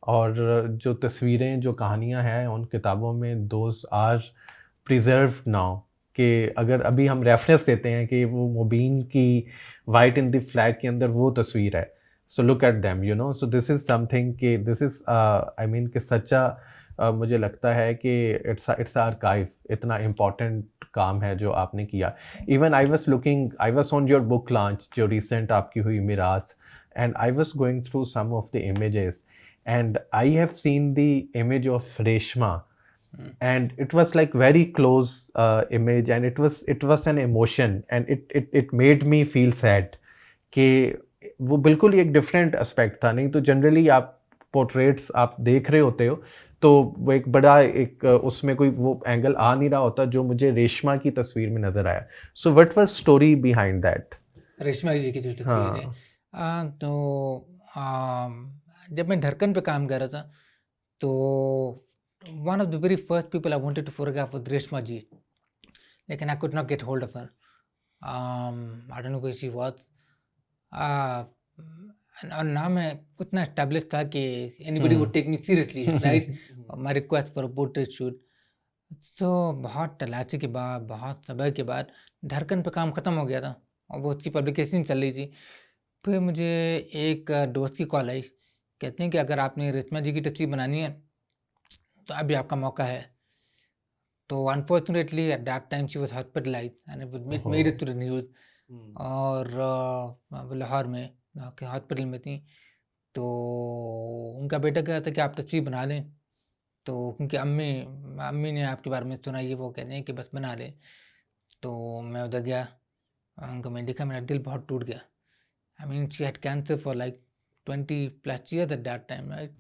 और जो तस्वीरें, जो कहानियाँ हैं उन किताबों में, those are preserved now. कि अगर अभी हम रेफरेंस देते हैं कि वो मुबीन की वाइट इन द फ्लैग के अंदर वो तस्वीर है, so look at them, you know. So this is something कि this is I mean कि सच्चा मुझे लगता है कि it's archive, इतना important काम है जो आपने किया। Even I was on your book launch जो recent आपकी हुई मिरास, and I was going through some of the images and I have seen the image of Reshma and it was like very close image and it was an emotion and it made me feel sad कि वो बिल्कुल ही एक different aspect था। नहीं तो generally आप portraits आप देख रहे होते हो तो वो एक बड़ा एक उसमें कोई वो एंगल आ नहीं रहा होता जो मुझे रेशमा की तस्वीर में नज़र आया. So what was story behind that? Reshma ji की जो तस्वीर है हाँ. तो जब मैं ढरकन पे काम कर रहा था तो one of the very first people I wanted to photograph was Reshma ji, लेकिन I could not get hold of her. I don't know who she was. और ना मैं उतना एस्टेब्लिश था कि anybody would take me seriously, right. My request for a portrait shoot. तो बहुत तलाशी के बाद, बहुत समय के बाद ढरकन पे काम ख़त्म हो गया था और वो उसकी पब्लिकेशन चल रही थी. फिर मुझे एक दोस्त की कॉल आई, कहते हैं कि अगर आपने रेशमा जी की तस्वीर बनानी है तो अभी आपका मौका है. तो unfortunately at that time she was hospitalised and it made it to the news. और वो लाहौर में के हॉस्पिटल में थी. तो उनका बेटा कह रहा था कि आप तस्वीर बना लें. तो उनकी अम्मी अम्मी ने आपके बारे में सुना, ये वो कहते हैं कि बस बना ले. तो मैं उधर गया, उनको मैं देखा, मेरा दिल बहुत टूट गया. I mean, she had cancer for like 20 plus years at that time, right?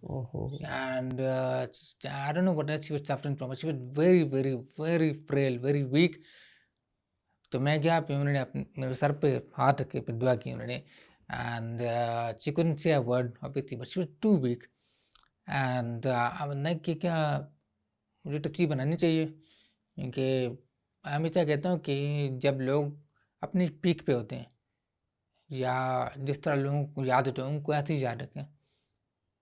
And I don't know what else she was suffering from. She was very, very, very frail, very weak. तो मैं गया, फिर उन्होंने अपने मेरे sir पे हाथ रख के फिर दुआ की उन्होंने. And she couldn't say a word obviously, but she was too weak. And I was like कि क्या मुझे तस्वीर बनानी चाहिए, क्योंकि मैं हमेशा कहता हूँ कि जब लोग अपनी पीक पे होते हैं या जिस तरह लोगों को याद होते हैं उनको ऐसे ही याद रखें.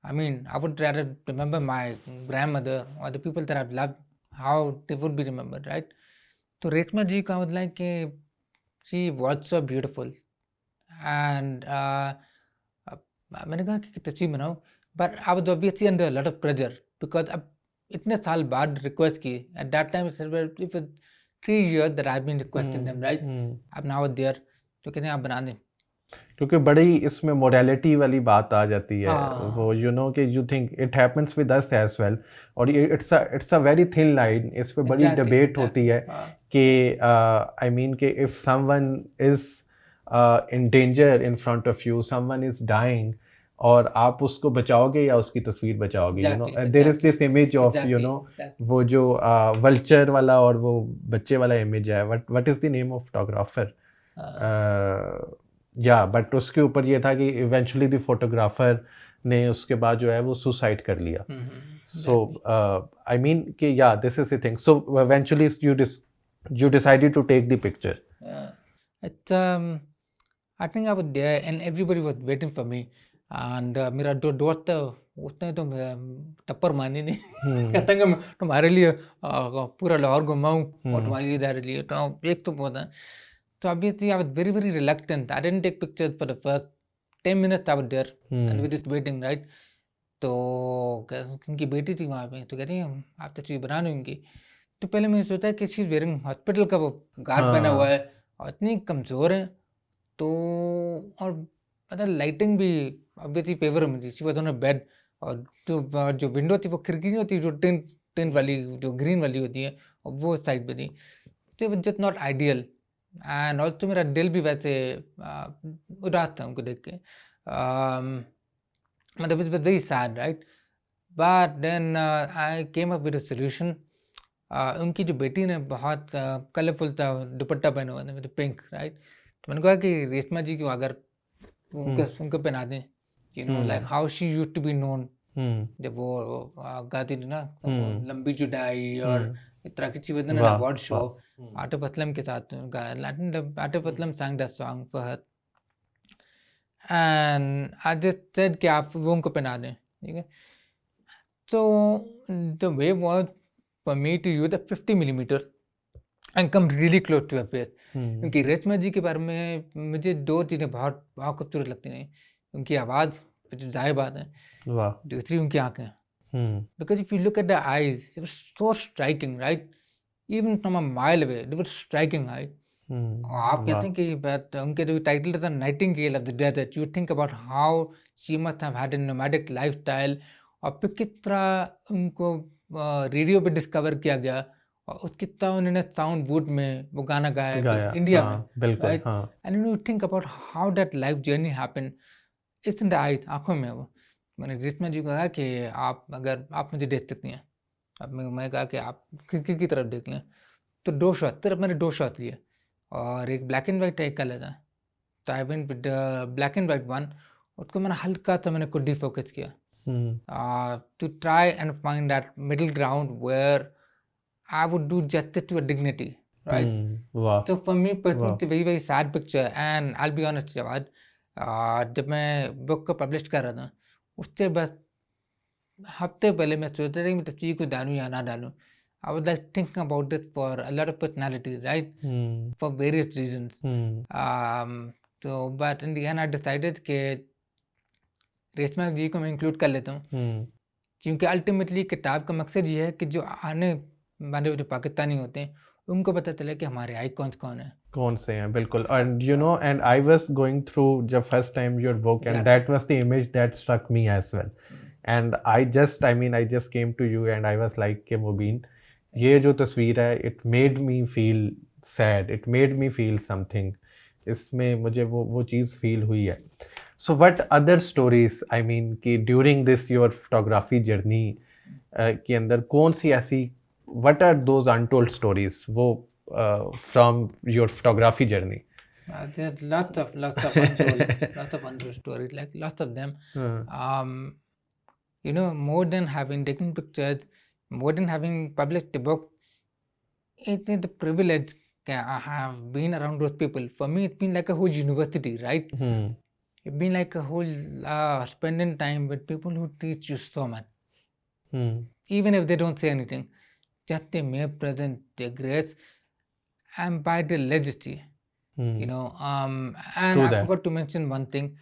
I mean, I would rather remember my grandmother or the people that I've loved, how they would be remembered, right? तो रेशमा जी का मतलब है कि she was so beautiful and मैंने कहा कि तस्वीर बनाओ, but I was obviously under a lot of pressure because अब इतने साल बाद रिक्वेस्ट की. At that time it was 3 years that I've been requesting them, right? अब now there तो कहते हैं आप बना दें. क्योंकि बड़ी इसमें मोरालिटी वाली बात आ जाती है. हाँ. वो यू नो कि you think it happens with us as well. और ये it's a very thin line. इस पे बड़ी Exactly, डिबेट होती है कि आई मीन कि if someone is in danger in front of you, someone is dying, और आप उसको बचाओगे या उसकी तस्वीर बचाओगे. You know there is this image of you know वो जो वल्चर वाला और वो बच्चे वाला इमेज है. What is the name of photographer? या बट उसके ऊपर ये था कि इवेंचुअली द फोटोग्राफर ने उसके बाद जो है वो सुसाइड कर लिया. सो आई मीन कि या this is the thing. So eventually you decided to take the picture. I think I was there and everybody was waiting for me. And मेरा जो दोस्त था उसने तो टप्पर मानी नहीं. कहता कि मैं तुम्हारे लिए पूरा लाहौर घुमाऊँ और तुम्हारे लिए जा रही है. तो एक तो बहुत है. So obviously I was very, very reluctant. I didn't take pictures for the first 10 minutes I was there and we were just waiting, right? तो उनकी बेटी थी वहाँ पे, तो कहती है आप तस्वीर बना लो उनकी. तो पहले मैंने सोचा कि शी वेयरिंग हॉस्पिटल का वो गार्ड पहना हुआ है और इतनी कमज़ोर है. तो और पता लाइटिंग भी ऑब्वियसली फेवर में थी. She was on a bed और जो विंडो थी वो खिड़की नहीं होती जो टिन वाली जो ग्रीन वाली होती है, और वो साइड पे थी. तो it was just not ideal. And also मेरा दिल भी वैसे उदास था उनको देख के. मतलब it was very sad, right. But then I came up with a solution. उनकी जो बेटी ने बहुत कलरफुल था दुपट्टा पहना हुआ था मतलब पिंक, राइट. तो मैंने कहा कि रेशमा जी को अगर उनको पहना दें, you know like how she used to be known. जब वो गाती थी ना लंबी जुदाई और इस तरह की चीज़ें ना अवार्ड शो आतिफ असलम के साथ Atif Aslam sang that song for her. And I just said कि आप वो उनको पहना दें, ठीक है. So the way was for me to use a 50 millimeter and come really close to her face. क्योंकि रेशमा जी के बारे में मुझे दो चीज़ें बहुत बहुत खूबसूरत लगती हैं. उनकी आवाज़ जो जाहिर बात है, दूसरी उनकी आँखें. Because if you look at the eyes, they were so striking, right? Even from a mile away, they were striking eyes. आप कहते हैं कि बात उनके जो टाइटल था nightingale of the desert. You think about how she must have had a nomadic lifestyle. और फिर किस तरह उनको रेडियो पे डिस्कवर किया गया और उसकी तरह उन्होंने साउंड बूथ में वो गाना गाया इंडिया में, बिल्कुल. And you think about how that life journey happened. It's in the eyes, आंखों में वो. मैंने रेशमा जी को कहा कि आप अगर आप मुझे देख सकती हैं, अब मैं कहा कि आप खिड़की की तरफ देख लें, तो 2 शॉट सिर्फ मैंने 2 शॉट लिए और एक ब्लैक एंड वाइट है, एक कलर था। तो I went with black and white one, उसको मैंने हल्का सा मैंने खुद डिफोकस किया to try and find that middle ground where I would do justice to a dignity, right? वाह So for me personally, वाह it's a very very sad picture, and I'll be honest, Jawad, जब मैं book को publish कर रहा था, उससे बस हफ्ते पहले मैं सोच रहा था कि मैं तस्वीर को डालूं या ना डालूं. I was like thinking about this for a lot of personalities, right? For various reasons. So but in the end I decided कि रेशमा जी को मैं इंक्लूड कर लेता हूँ, क्योंकि अल्टीमेटली किताब का मकसद ये है कि जो आने वाले जो पाकिस्तानी होते हैं उनको पता चले कि हमारे आइकॉन्स कौन है. कौन से हैं बिल्कुल. And you know and I was going through जब first time your book and that was the image that struck me as well. And I just came to you and I was like के मुबीन, ये जो तस्वीर है it made me feel sad, it made me feel something. इसमें मुझे वो चीज़ feel हुई है. So what other stories, I mean कि during this your photography journey के अंदर कौन सी ऐसी, what are those untold stories वो from your photography journey? There's lots of untold stories, like lots of them. You know, more than having taken pictures, more than having published the book, it is the privilege that I have been around those people. For me, it's been like a whole university, right? It's been like a whole spending time with people who teach you so much. Even if they don't say anything, just their mere presence, their grace, and by their legacy. You know, and True I that. forgot to mention one thing.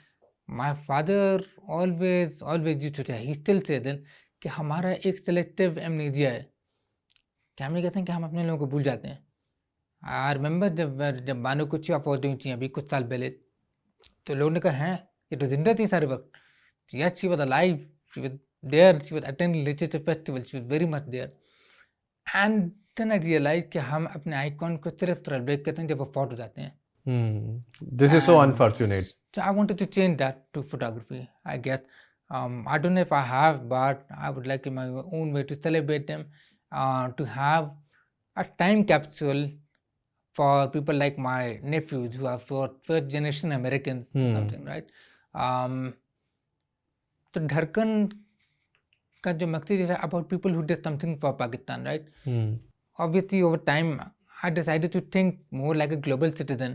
My father always used to say, he still says that, कि हमारा एक selective amnesia है, कि हम ये कहते हैं कि हम अपने लोगों को भूल जाते हैं. आई रिमेंबर जब बानो कुछ अपॉर्चुनिटी थी अभी कुछ साल पहले, तो लोगों ने कहा है ये तो जिंदा थी सारे वक्त. Yes, she was alive, she was there, she was attending literature festival, she was very much there. And then I realized कि हम अपने आइकॉन को सिर्फ सेलिब्रेट करते हैं जब वो फॉट हो जाते हैं. This is so unfortunate. So I wanted to change that to photography, I guess. I don't know if I have, but I would like in my own way to celebrate them, to have a time capsule for people like my nephews who are first generation Americans, something, right? तो धड़कन का जो मकसद है about people who did something for Pakistan, right? Obviously over time I decided to think more like a global citizen.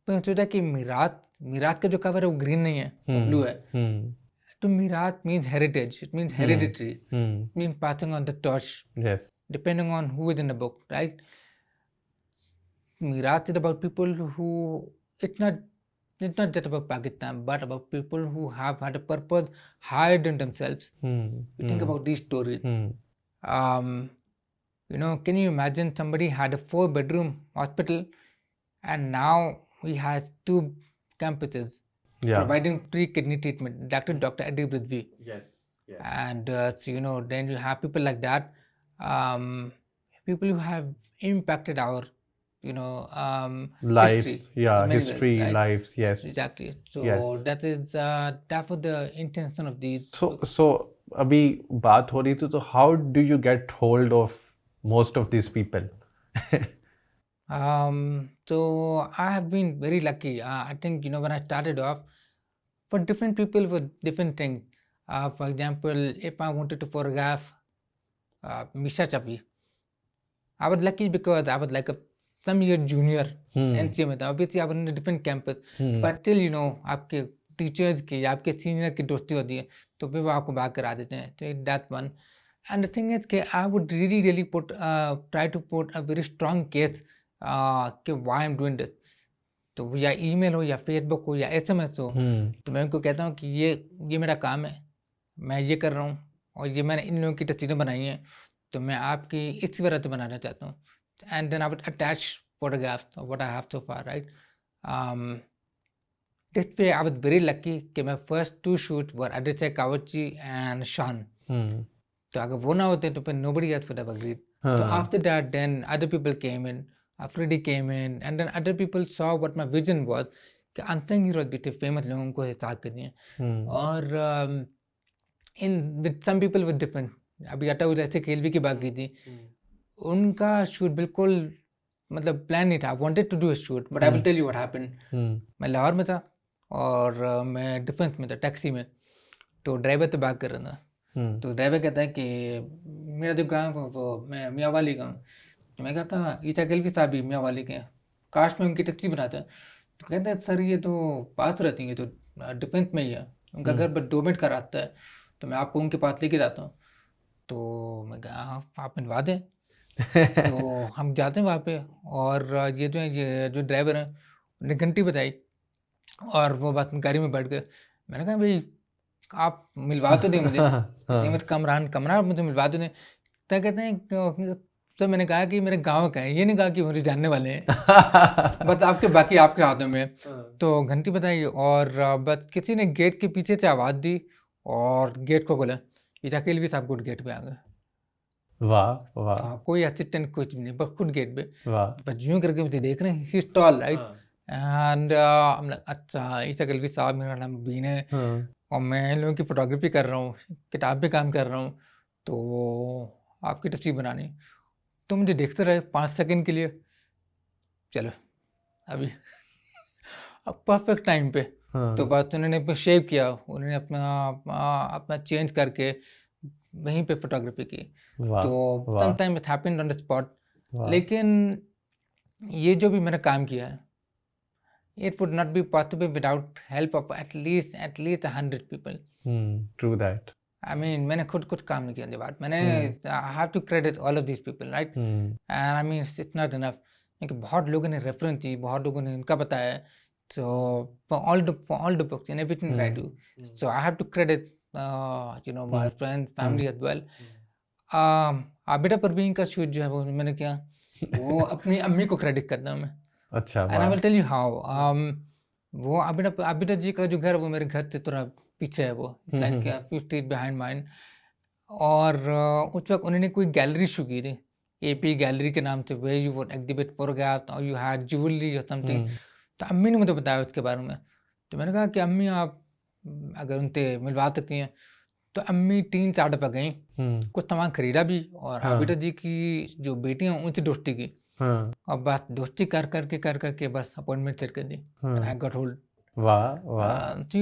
तो मैंने सोचा कि मीरात का जो कवर है वो ग्रीन नहीं है, वो ब्लू है. तो मीरात means heritage, it means hereditary, it means passing on the torch, Yes. depending on who is in the book, right? Miraat is about people who, it's not just about Pakistan, but about people who have had a purpose higher than themselves. You think about these stories. You know, can you imagine somebody had a 4-bedroom hospital and now he has 2 campuses providing free kidney treatment, Dr. Adib Rizvi. Yes. And so, you know, then you have people like that, people who have impacted our, you know, lives, history, yeah, in many history, ways, right? lives, yes. Exactly. So Yes. that was the intention of these. So अभी बात हो रही थी, तो how do you get hold of most of these people? So I have been very lucky. I think, you know, when I started off, for different people with different things. For example, if I wanted to photograph Misha Chapi, I was lucky because I was like some year junior NCA में था. Obviously I was in a different campus, but still, you know, आपके teachers की, आपके senior की दोस्ती होती है, तो फिर वो आपको बात करा देते हैं. So that one. And the thing is कि I would really try to put a very strong case कि why I'm doing this. तो या ईमेल हो या फेसबुक हो या SMS हो, तो मैं उनको कहता हूँ कि ये मेरा काम है, मैं ये कर रहा हूँ और ये मैंने इन लोगों की तस्वीरें बनाई हैं, तो मैं आपकी इस वजह से बनाना चाहता हूँ. And then I would attach photographs of what I have so far, right? This way I was very lucky कि my first 2 shoots were Aditya Kawatji and Shan. तो अगर वो ना होते तो फिर nobody else would have agreed. So after that, then other people came in. Afridi came in, and then other people saw what my vision was कि unsung heroes भी थे, famous लोगों को हिसाब करनी है. और in with some people with different. अभी अटा जैसे केलवी की बात की थी, उनका शूट बिल्कुल मतलब प्लान नहीं था, wanted to do a shoot, but I will tell you what happened. मैं लाहौर में था और मैं डिफेंस में था, टैक्सी में, तो ड्राइवर से बात कर रहा था। तो ड्राइवर कहता है कि मेरा जो गाँव है वो मैं मियाँवाली का हूँ। तो मैं कहता ईसा केलवी साहब भी मियाँवाली के हैं, काश में उनकी टैक्सी बनाते हैं। तो कहते हैं सर ये तो पास रहती है, तो डिफेंस में ही है, उनका घर बस 2 मिनट का रास्ता है, तो मैं आपको उनके पास लेके जाता हूँ। तो मैं कहा हाँ आप मिलवा दें। तो हम जाते हैं वहाँ पे, और ये जो ड्राइवर है उन्हें घंटी बजाई और वो बात गाड़ी में बैठ गए। मैंने कहा भाई आप मिलवा तो दें मुझे, इतने मत कमरान कमरा आप मुझे मिलवा तो दें। क्या कहते हैं तो मैंने कहा कि मेरे गांव का है, ये नहीं कहा कि मुझे जानने वाले हैं। बस आपके बाकी आपके हाथों में है। तो घंटी बजाई और बस किसी ने गेट के पीछे से आवाज़ दी और गेट को खोला, ईसा केलवी साहब खुद गेट पे आ गए। वाह वाह हाँ, कोई असिस्टेंट कुछ भी नहीं, बस खुद गेट पे। वाह बस यूं करके मुझे देख रहे हैं, he is tall right, and अच्छा ईसा केलवी साहब मेरा नाम बीन है और मैं इन लोगों की फोटोग्राफी कर रहा हूँ, किताब पे काम कर रहा हूँ, तो आपकी तस्वीर बनानी। तो मुझे देखते रहे 5 सेकंड के लिए, चलो अभी अब परफेक्ट टाइम पे। तो बस उन्होंने शेव किया, उन्होंने अपना चेंज करके वहीं पे फोटोग्राफी की। वाह तो वाह sometime it happened on the spot. वाह लेकिन ये जो भी मैंने काम किया है, it would not be possible without help of at least 100 people. True that I mean मैंने खुद कुछ काम नहीं किया उनके बाद, मैंने I have to credit all of these people right, and I mean it's not enough, क्योंकि बहुत लोगों ने रेफरेंस दी, बहुत लोगों ने इनका बताया। So for all the books and everything that I do, so I have to credit my friends, family as well. बेटा परवीन का शूट जो है वो मैंने किया, वो अपनी अम्मी को क्रेडिट करता हूँ मैं। अच्छा and I will tell you how. वो आबिदा जी का जो घर है वो मेरे घर से थोड़ा पीछे है, वो लाइक 50 फीट बिहाइंड माइन। और उस वक्त उन्होंने कोई गैलरी शुरू की थी, एपी गैलरी के नाम से, way you would exhibit photograph और यू हैड ज्वेलरी और समथिंग। तो अम्मी ने मुझे बताया उसके बारे में। तो मैंने कहा कि अम्मी आप अगर उनसे मिलवा सकती हैं। तो अम्मी 3-4 दफ़ा गई, कुछ सामान खरीदा भी, और आबिदा जी की जो बेटी हैं उनसे दोस्ती की, और बस दोस्ती कर करके बस अपॉइंटमेंट सेट कर दी, and I got hold. वाह वाह So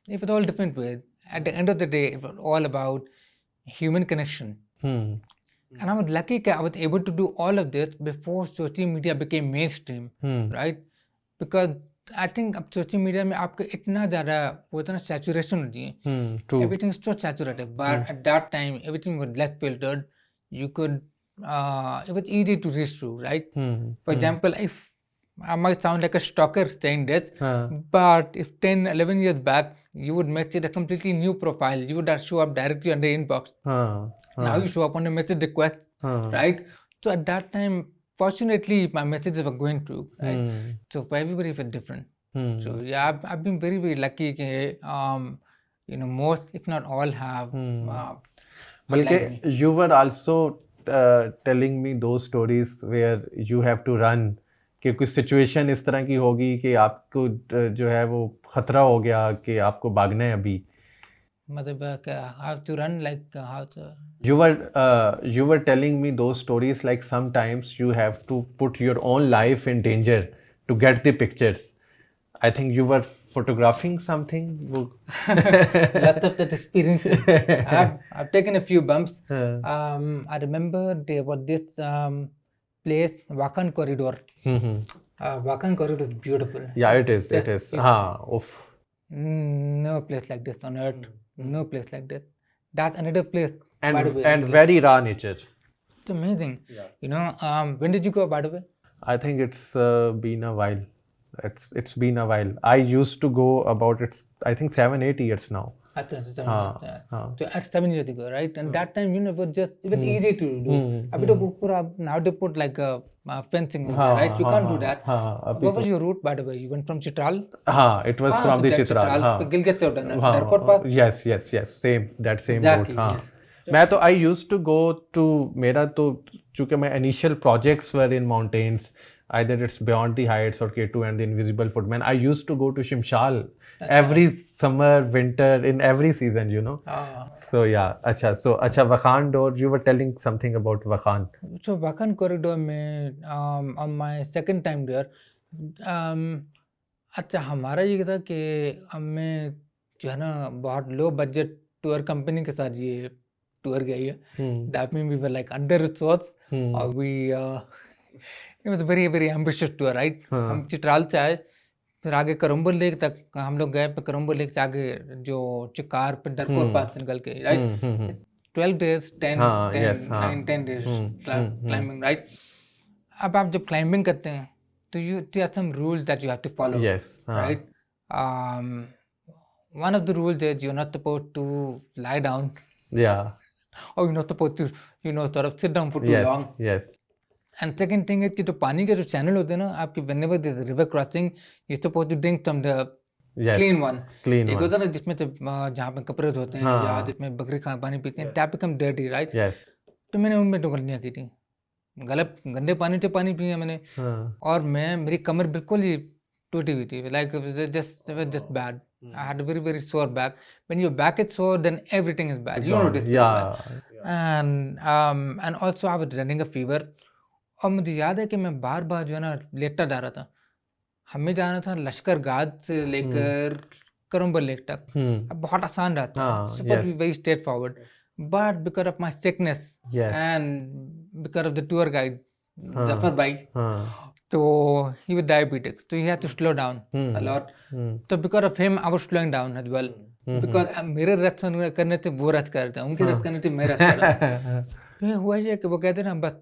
it was all different way. At the end of the day, it was all about human connection. And I was lucky that I was able to do all of this before social media became mainstream, right? Because I think अब social media में आपको इतना ज़्यादा वो इतना saturation होती है, everything is so saturated, but at that time everything was less filtered. You could it was easy to reach through, right? For example, if I might sound like a stalker saying this, but if 10-11 years back you would message a completely new profile, you would show up directly on the inbox. Now you show up on a message request, right? So at that time, fortunately, my messages were going through, right? So for everybody it was different. So yeah, I've been very, very lucky that most, if not all, have बल्कि like me. you were also telling me those stories where you have to run, कि कुछ situation इस तरह की होगी कि आपको जो है वो खतरा हो गया कि आपको भागना है अभी। मतलब how to run, like how to... You were telling me those stories like sometimes you have to put your own life in danger to get the pictures. I think you were photographing something. Lots of that experience. I've taken a few bumps. I remember there was this place, Wakhan Corridor. Wakhan Corridor is beautiful. Yeah, it is. It is. Oof. No place like this on earth. No place like this. That's another place. And very raw nature. It's amazing. Yeah. When did you go, by the way? I think it's been a while. It's been a while. I used to go about I think 7-8 years now. So at 7 years ago, right? And that time, it was easy to do. Now they put like a fencing, right? You can't do that. What was your route, by the way? You went from Chitral? It was from the Chitral. Gilgit Airport Park? Yes. Same exactly, route. Yes. I used to go to, मेरा तो चूँकि मैं initial projects were in mountains, either it's Beyond the Heights or K2 and the Invisible Footman. I used to go to Shimshal अच्छा every summer, winter, in every season, you know. हाँ So yeah, acha Wakhan door. You were telling something about Wakhan. so Wakhan corridor में on my second time there अच्छा हमारा ये था कि हमें जो है ना बहुत लो बजट टूर कंपनी के साथ ये टूर गई है that means we were like under resourced or we it was a very very ambitious tour right हम चित्राल से आए फिर आगे करम्बल लेक तक हम लोग गए पे करम्बल लेक से आगे जो चिकार पे डरपोर पास से निकल के राइट 12 days 10 हाँ, 10 yes, हाँ. 9 10 days climbing right अब आप जब क्लाइंबिंग करते हैं तो you there are some rules that you have to follow Yes, right one of the rules is you're not supposed to lie down Yeah. or you're not supposed to sort of sit down for too Yes. long Yes. and second thing is कि जो पानी के जो channel होते हैं ना आपके whenever there's a river crossing you're supposed to drink from the Yes. clean one Clean एक one. होता है ना जिसमें से जहाँ पे कपड़े धोते हैं हाँ. या जिसमें बकरी का पानी पीते हैं that become dirty right Yes. तो मैंने उनमें तो गलतियाँ की थी गलत गंदे पानी से पानी पिया मैंने हाँ. और मैं मेरी कमर बिल्कुल ही टूटी हुई थी like it was just bad I had a very very sore back when your back is sore then everything is bad you know this Yeah. and also I was running a fever और मुझे याद है कि मैं बार बार जो है ना लेटता जा रहा था हमें जाना था लश्कर गाद से लेकर करम्बल लेक तक अब बहुत आसान रहता हाँ, है supposed to yes. be very straightforward but because of my sickness Yes. and because of the tour guide Zafar bhai हाँ. so he was diabetic so he had to slow down a lot so because of him I was slowing down as well because मेरे रथ करने से वो रथ कर रहे थे उनके रथ करने से मैं रथ कर रहा था फिर हुआ ये कि वो कहते हैं ना बस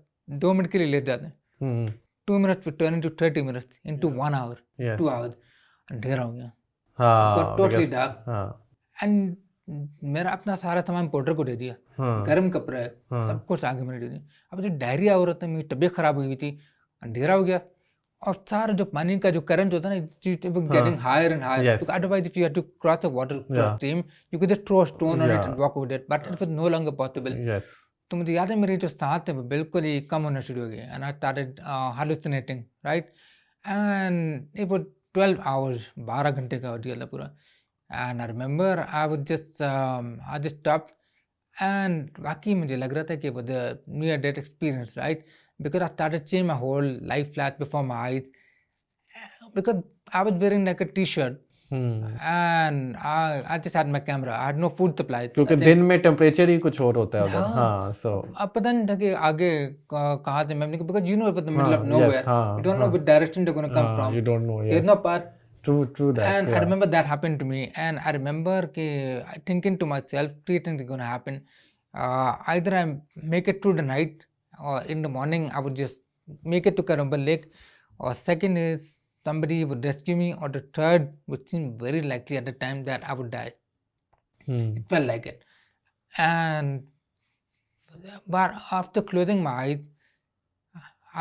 2 मिनट के लिए ले जाते हैं 2 minutes will turn into 30 minutes into 1 hour Yes. 2 hours अंधेरा हो गया हाँ. got totally because- dark हाँ. एंड मेरा अपना सारा सामान पोर्टर को दे दिया हाँ. गर्म कपड़ा है हाँ. सब कुछ आगे मैंने दे दिया अब जो डायरिया हो रहा था मेरी तबीयत खराब हुई थी अंधेरा हो गया और सारा जो पानी का जो करंट होता है ना getting higher and higher Yes. because otherwise if you had to cross a water Yeah. stream you could just throw a stone on it Yeah. and walk over it but it was no longer possible Yes. तो मुझे याद है मेरी जो सांस है वो बिल्कुल ही कम होना शुरू हो गई and I started hallucinating right and it was 12 hours 12 घंटे का ऑडियो था पूरा and I remember I was just stop and वाकई मुझे लग रहा था कि वो the near death experience right because I started change my whole life flash before my eyes because I was wearing like a t shirt and I just had my camera. I had no food supply. क्योंकि दिन में temperature ही कुछ और होता है उधर. हाँ. हाँ. So. अब पता नहीं था कि आगे कहाँ से मैं because you know it was the middle हाँ, of nowhere. yes, हाँ, You don't know हाँ. which direction they're going to come हाँ, from. you don't know. There's Yes. no path. True that. And yeah. I remember that happened to me. And I remember thinking to myself, 3 things are going to happen. Either I make it through the night, or in the morning I would just make it to Karambal Lake. Or second is somebody would rescue me. Or the third, which seemed very likely at the time, that I would die. It felt like it. And but after closing my eyes,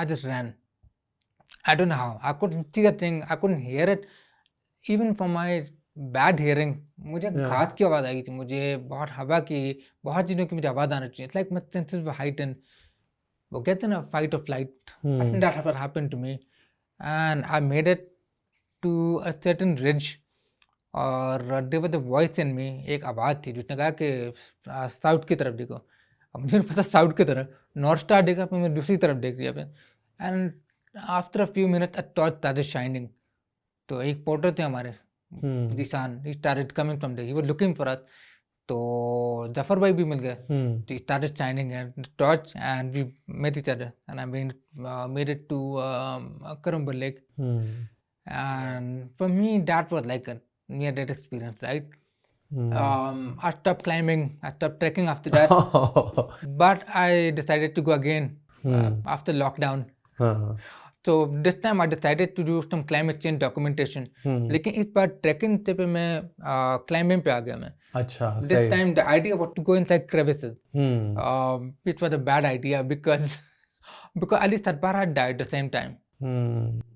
I just ran. I don't know how. I couldn't see a thing. I couldn't hear it. Even for my bad hearing, मुझे घास की आवाज़ आई थी मुझे बहुत हवा की बहुत चीज़ों की मुझे आवाज़ आना चाहिए. It's like my senses were heightened. वो कहते हैं ना fight or flight. I think that's what happened to me. And I made it to a certain ridge. और there was a voice in me. एक आवाज़ थी जिसने कहा कि साउथ की तरफ देखो. अब मुझे नहीं पता साउथ की तरफ. नॉर्थ स्टार देखा फिर मैं दूसरी तरफ देख लिया फिर. And after a few minutes, a torch started shining. तो एक पोर्टर थे हमारे Zishan. He started coming from there. He was looking for us. तो जफर भाई भी मिल गए. He started shining and torch and we met each other and I made it to Karambal Lake. And for me that was like a near death experience, right? I stopped climbing, I stopped trekking after that, but I decided to go again after lockdown. So this time I decided to do some climate change documentation. लेकिन इस बार trekking से पे मैं climbing पे आ गया मैं. अच्छा. This time the idea was to go inside crevices. Which was a bad idea because at least Satpara had died at the same time.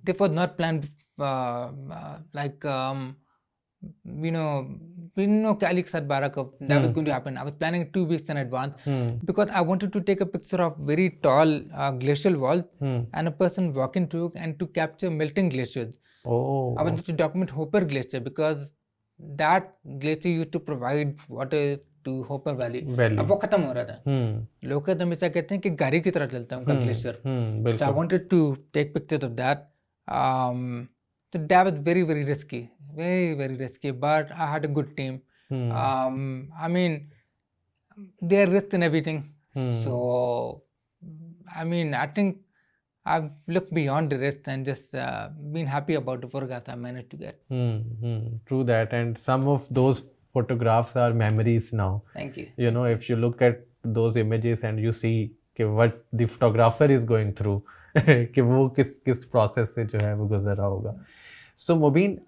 This was not planned you know, we didn't know Cali Sat Bara Cup that was going to happen. I was planning it 2 weeks in advance because I wanted to take a picture of very tall glacial walls and a person walking through and to capture melting glaciers. I Oh, wanted to document Hopper Glacier because that glacier used to provide water to Hopper Valley. Valley. अब वो खत्म हो रहा था. लोग तो हमेशा कहते हैं कि गाड़ी की तरह चलता है उनका ग्लेशियर. So I बिल्कुल. wanted to take pictures of that. So that was very, very risky. Very, very risky. But I had a good team. I mean, they are risk in everything. So, I mean, I think I've looked beyond the risk and just been happy about the photographs I managed to get. True that. And some of those photographs are memories now. Thank you. You know, if you look at those images and you see what the photographer is going through, कि वो किस process से जो है वो गुजर रहा होगा. So Mobeen,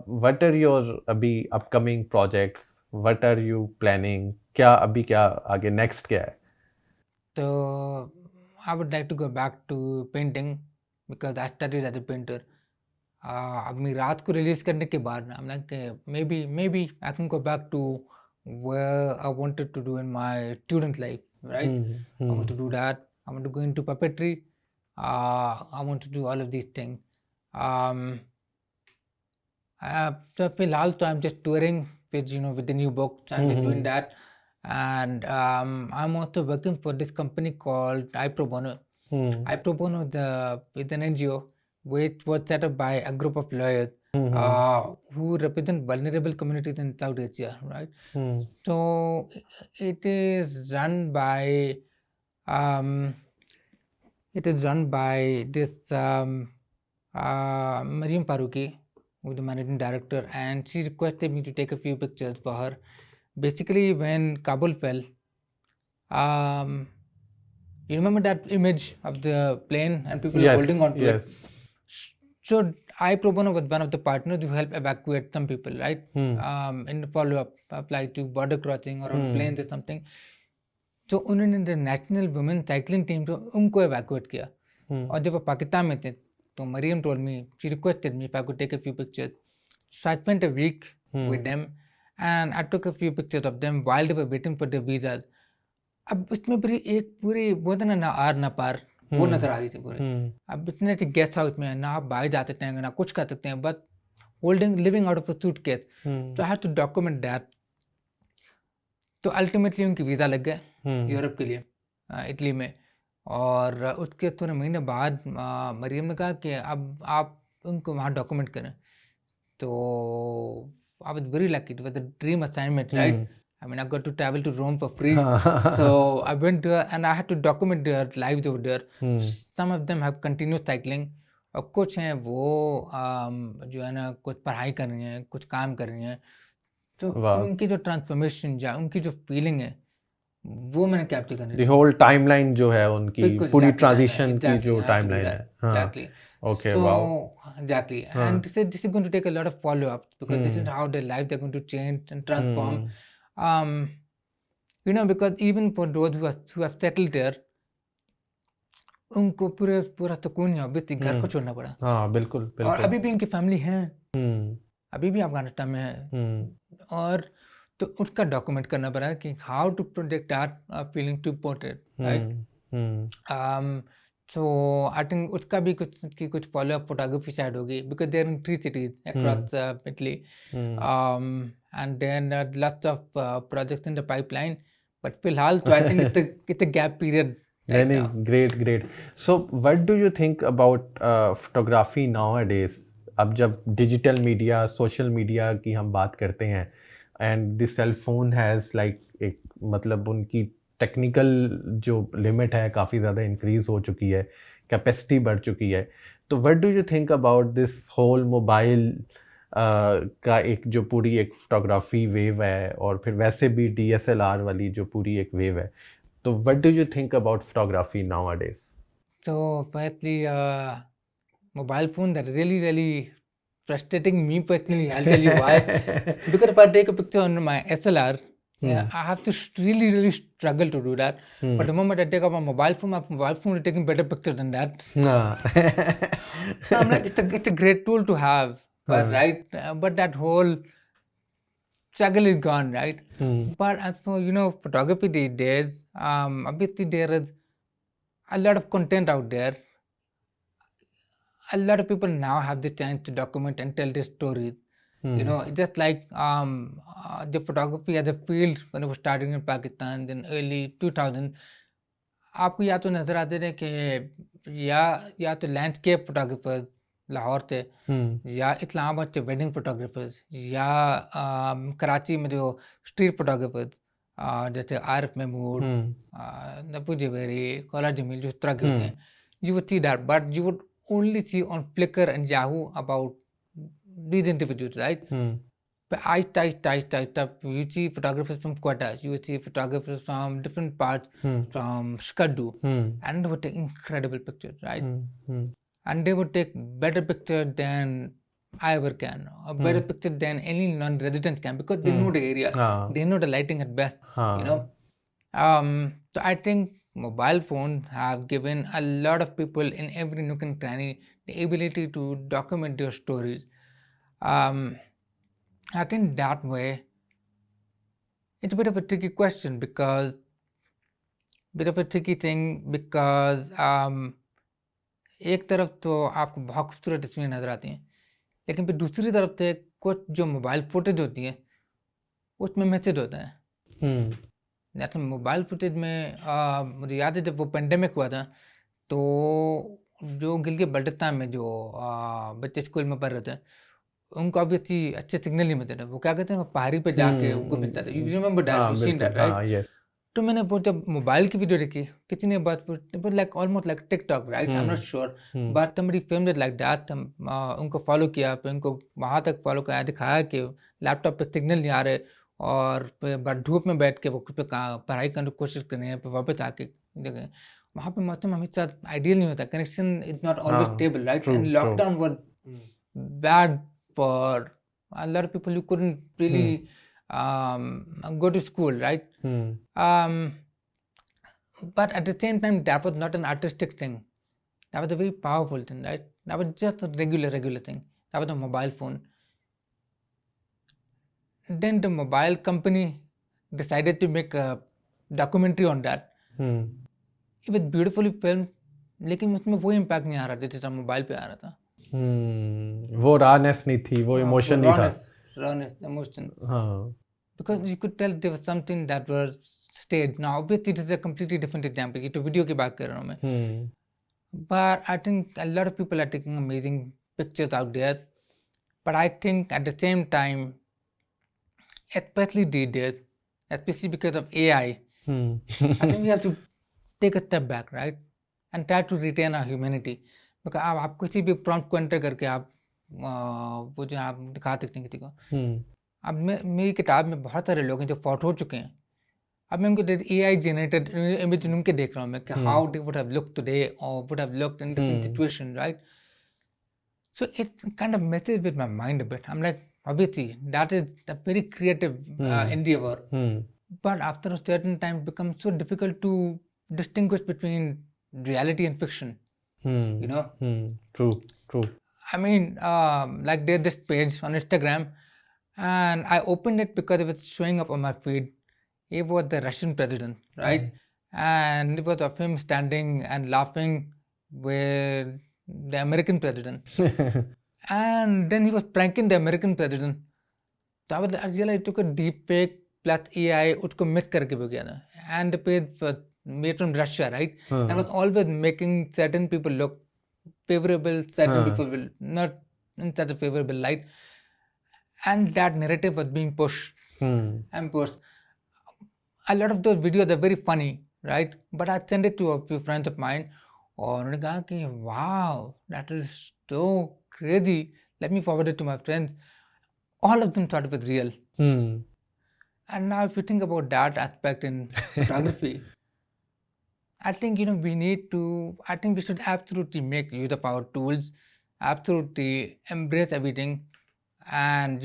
what are your अभी upcoming projects? What are you planning? क्या आगे next क्या है? So I would like to go back to painting because I studied as a painter. अब मेरी रात को रिलीज करने के बाद I'm like maybe I can go back to where I wanted to do in my student life, right? I want to do that. I want to go into puppetry. I want to do all of these things. So फिलहाल तो I'm just touring with the new book. So I'm just doing that. And I'm also working for this company called iPro Bono. iPro Bono is an NGO which was set up by a group of lawyers who represent vulnerable communities in South Asia, right? So it is run by this Mariam Faruqi, who is the managing director, and she requested me to take a few pictures for her. Basically, when Kabul fell, you remember that image of the plane and people holding on to it? So iPro Bono was one of the partners who helped evacuate some people, right? In the follow-up, applied to border crossing or on planes or something. So उन्होंने the national women cycling team तो उनको evacuate किया. और जब वो पाकिस्तान में थे, तो Mariam told me, she requested me if I could take a few pictures. So I spent a week with them and I took a few pictures of them while they were waiting for their visas. अब उसमें पूरी बहुत ना are ना पार वो नजर आ रही थी पूरी. अब इतने गेस्ट हाउस में ना आप बाहर जा सकते हैं ना कुछ कर सकते हैं, but living out of a suitcase. So I had to document that. तो अल्टीमेटली उनकी वीज़ा लग गए यूरोप के लिए, इटली में. और उसके थोड़े महीने बाद मरियम ने कहा कि अब आप उनको वहाँ डॉक्यूमेंट करें. तो I was very lucky. It was a dream assignment, right? I mean, I got to travel to Rome for free. So I went there and I had to document their lives over there. Some of them have continued cycling. और कुछ हैं वो जो है ना कुछ पढ़ाई कर रही हैं, कुछ काम कर रही हैं. तो उनकी जो ट्रांसफॉर्मेशन या उनकी जो फीलिंग है वो मैंने कैप्चर करनी है. The whole timeline जो है उनकी पूरी ट्रांजिशन की जो टाइमलाइन है. Exactly. Okay, so, wow. Exactly. And this is going to take a lot of follow-up because this is how their lives are going to change and transform. Because even for those who have settled there, उनको पूरा सुकून है, obviously घर को छोड़ना पड़ा. हाँ, बिल्कुल. और अभी भी उनकी फैमिली है, अभी भी अफगानिस्तान में है. और तो उसका डॉक्यूमेंट करना पड़ा कि how to project that feeling to portrait, right? So I think उसका भी कुछ follow-up photography शायद होगी because they're in 3 cities across Italy. And then lots of projects in the pipeline. But फिलहाल तो I think it's a gap period. Great. So what do you think about photography nowadays? अब जब digital media, social media की हम बात करते हैं and the cell phone has like एक मतलब उनकी टेक्निकल जो लिमिट है काफ़ी ज़्यादा इंक्रीज़ हो चुकी है, कैपेसिटी बढ़ चुकी है. तो what do you think about this whole mobile का एक जो पूरी एक फोटोग्राफी वेव है और फिर वैसे भी DSLR वाली जो पूरी एक वेव है, तो what do you think about photography nowadays? So firstly, mobile phone that really frustrating me personally. I'll tell you why. Because if I take a picture on my SLR, I have to really struggle to do that. But the moment I take up my mobile phone is taking better pictures than that. So I'm like, it's a great tool to have, but right? But that whole struggle is gone, right? Hmm. But as for photography these days, obviously there is a lot of content out there. A lot of people now have the chance to document and tell their stories. Hmm. It's just like the photography as a field when it was starting in Pakistan in early 2000, आपको या तो नज़र आते थे कि या तो landscape photographers Lahore थे, Hmm. या इस्लामाबाद से वेडिंग फोटोग्राफर्स, या कराची में जो स्ट्रीट फोटोग्राफर्स जैसे आरिफ महमूद, Hmm. नपू जवेरी, कौला जमील, जो इस तरह के होते Hmm. हैं, you would see that, but you would only see on Flickr and Yahoo about these individuals, right? Hmm. But you see photographers from Quetta, you see photographers from different parts, Hmm. from Skaddu, Hmm. and they would take incredible pictures, right? Hmm. Hmm. And they would take better picture than I ever can, or better picture than any non-resident can, because they know the area, Ah. they know the lighting at best, Ah. So I think mobile phones have given a lot of people in every nook and cranny the ability to document their stories. I think that way it's a bit of a tricky question, because bit of a tricky thing, because एक तरफ तो आपको बहुत खूबसूरत तस्वीरें नज़र आती हैं, लेकिन फिर दूसरी तरफ से कुछ जो मोबाइल फुटेज होती है उसमें मैसेज होता है। Hmm. जैसे मोबाइल फुटेज में मुझे याद है जब वो पेंडेमिक हुआ था, तो जो गिलगित बल्टिस्तान में जो बच्चे स्कूल में पढ़ रहे थे, उनको ऑब्वियसली अच्छे सिग्नल नहीं मिलते थे। वो क्या कहते हैं, वो पहाड़ी पे जाके उनको मिलता था। यू रिमेंबर दैट, हाँ यू सीन दैट, बिल्कुल, हाँ राइट? यस। तो मैंने वो जब मोबाइल की वीडियो देखी, किसी ने बात like almost like TikTok, right? I am not sure, but somebody filmed it like that। उनको फॉलो किया, फिर उनको वहाँ तक फॉलो कराया, दिखाया कि लैपटॉप पे सिग्नल नहीं आ रहे, और फिर धूप में बैठ के वो कुछ पे पढ़ाई करने की कोशिश कर रहे हैं, फिर वापस आके देखें वहाँ पे मौसम हमेशा आइडियल नहीं होता, connection is not always stable, right? true, and true. Lockdown was bad for a lot of people who couldn't really go to school, right? But at the same time, that was not an artistic thing. That was a very powerful thing, right? That was just a regular thing. That was a mobile phone. Then the mobile company decided to make a documentary on that. It was beautifully filmed, लेकिन उसमें वो impact नहीं आ रहा था जितना mobile पे आ रहा था। वो रानेस नहीं थी, वो इमोशन नहीं था। rawness, emotion. हाँ। Because you could tell there was something that was staged. Now, obviously, this is a completely different example. ये तो वीडियो की बात कर रहा हूँ मैं। But I think a lot of people are taking amazing pictures out there. But I think at the same time, especially these days, especially because of AI, I think we have to take a step back, right? And try to retain our humanity. Because आप किसी भी prompt को enter करके आप वो जो आप दिखा सकते हैं किसी को। अब मेरी किताब में बहुत सारे लोग हैं जो फॉट हो चुके हैं। अब मैं उनको AI जनरेटेड इमेज उनके देख रहा हूँ मैं कि how they would have looked today और would have looked in different situation, right? So it kind of messes with my mind a bit. I'm like, obviously, that is a very creative endeavor. But after a certain time, it becomes so difficult to distinguish between reality and fiction. You know? True. I mean, like there's this page on Instagram, and I opened it because it was showing up on my feed. It was the Russian president, right? And it was of him standing and laughing with the American president. And then he was pranking the American president. So I realized it took a deep fake plus AI उसको miss करके भी गया था. And the page was made from Russia, right? And was always making certain people look favorable, certain people will not in such a favorable light. And that narrative was being pushed and pushed. A lot of those videos are very funny, right? But I sent it to a few friends of mine, और उन्होंने कहा कि wow, that is so crazy. Let me forward it to my friends. All of them thought it was real. And now if you think about that aspect in photography, I think we should absolutely make use of our tools, absolutely embrace everything, and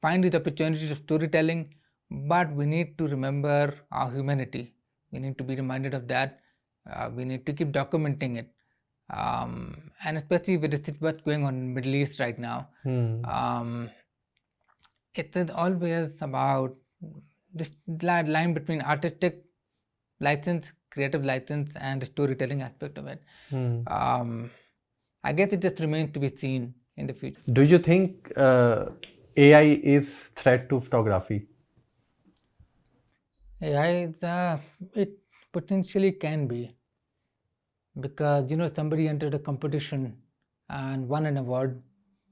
find these opportunities of storytelling. But we need to remember our humanity. We need to be reminded of that. We need to keep documenting it, and especially with what's going on in the Middle East right now. it is always about this line between artistic license, creative license, and the storytelling aspect of it. I guess it just remains to be seen in the future. Do you think AI is threat to photography? Yeah, it potentially can be, because somebody entered a competition and won an award.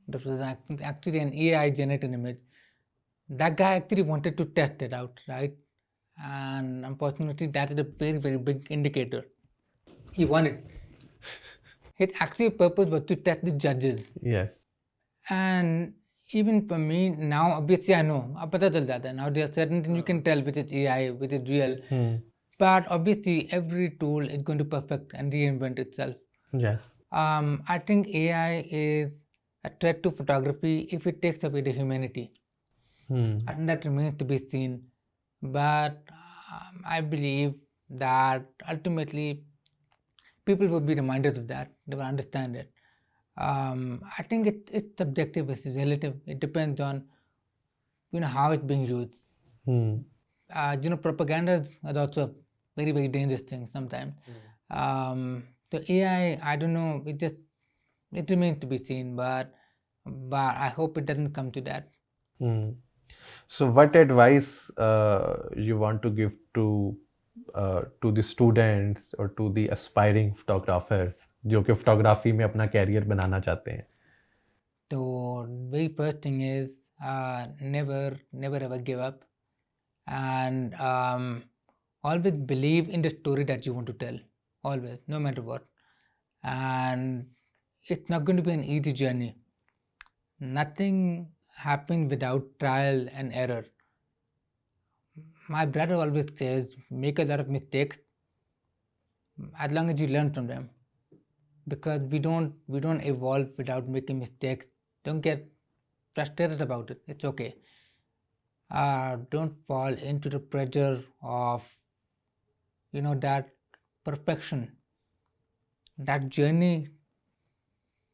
That was actually an AI generated image. That guy actually wanted to test it out, right? And unfortunately, that is a very, very big indicator. He won it. His actual purpose was to test the judges. Yes. And even for me now, obviously I know, अब पता चल जाता है. Now there are certain things you can tell which is AI, which is real. But obviously every tool is going to perfect and reinvent itself. Yes. I think AI is a threat to photography if it takes away the humanity. And that remains to be seen. But I believe that ultimately people will be reminded of that. They will understand it. I think it's subjective, it's relative. It depends on how it's being used. Propaganda is also a very, very dangerous thing sometimes. So AI, I don't know. It remains to be seen, but I hope it doesn't come to that. So, what advice you want to give to the students or to the aspiring photographers जो कि photography में अपना career बनाना चाहते हैं? So, very first thing is never ever give up, and always believe in the story that you want to tell. Always, no matter what. And it's not going to be an easy journey. Nothing happens without trial and error. My brother always says, make a lot of mistakes as long as you learn from them, because we don't evolve without making mistakes. Don't get frustrated about it. It's okay. Don't fall into the pressure of that perfection. That journey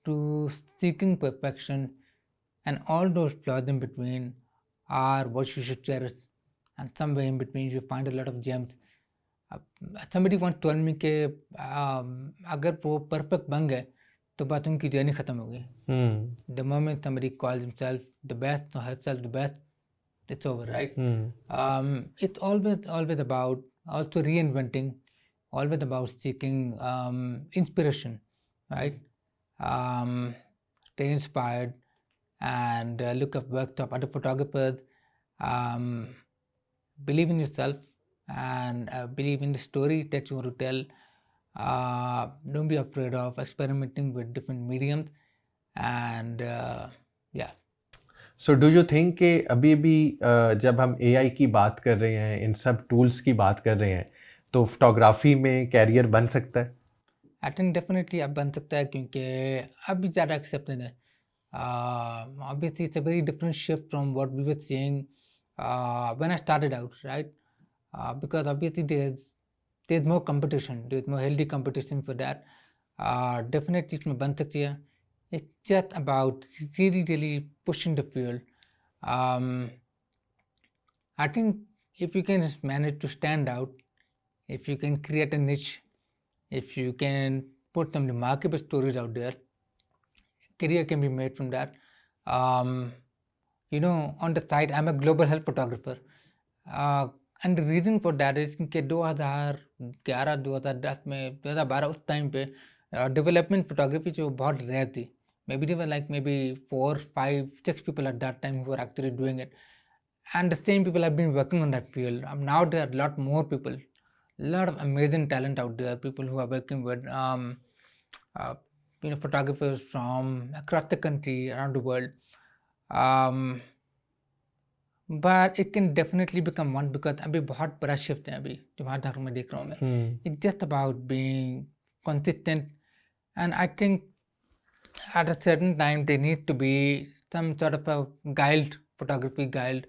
to seeking perfection and all those flaws in between are what you should cherish. And somewhere in between you find a lot of gems. Somebody once told me कि अगर वो perfect बन गए तो बात उनकी journey खत्म हो गई. The moment somebody calls himself the best or herself the best, it's over, right? It's always about also reinventing, always about seeking inspiration, right? Stay inspired and look up work of other photographers. Believe in yourself and believe in the story that you want to tell. Don't be afraid of experimenting with different mediums, and yeah. So do you think कि अभी भी जब हम AI की बात कर रहे हैं, इन सब tools की बात कर रहे हैं, तो photography में career बन सकता है? I think definitely अब बन सकता है, क्योंकि अभी ज़्यादा accepted है. Obviously it's a very different shift from what we were seeing when I started out, right? Because obviously there's more competition, there's more healthy competition for that. Definitely इसमें बन सकती है. It's just about really pushing the field. I think if you can manage to stand out, if you can create a niche, if you can put some remarkable stories out there, career can be made from that. On the side, I'm a global health photographer. And the reason for that is कि 2011-2010 में 2012 उस time पे development photography जो बहुत rare थी. Maybe there were like maybe 4, 5, 6 people at that time who were actually doing it. And the same people have been working on that field. Now there are a lot more people, a lot of amazing talent out there, people who are working with photographers from across the country, around the world. But it can definitely become one, because अभी बहुत बड़ा shift है अभी जो भारत में देख रहा हूँ मैं. It's just about being consistent, and I think at a certain time there needs to be some sort of a photography guild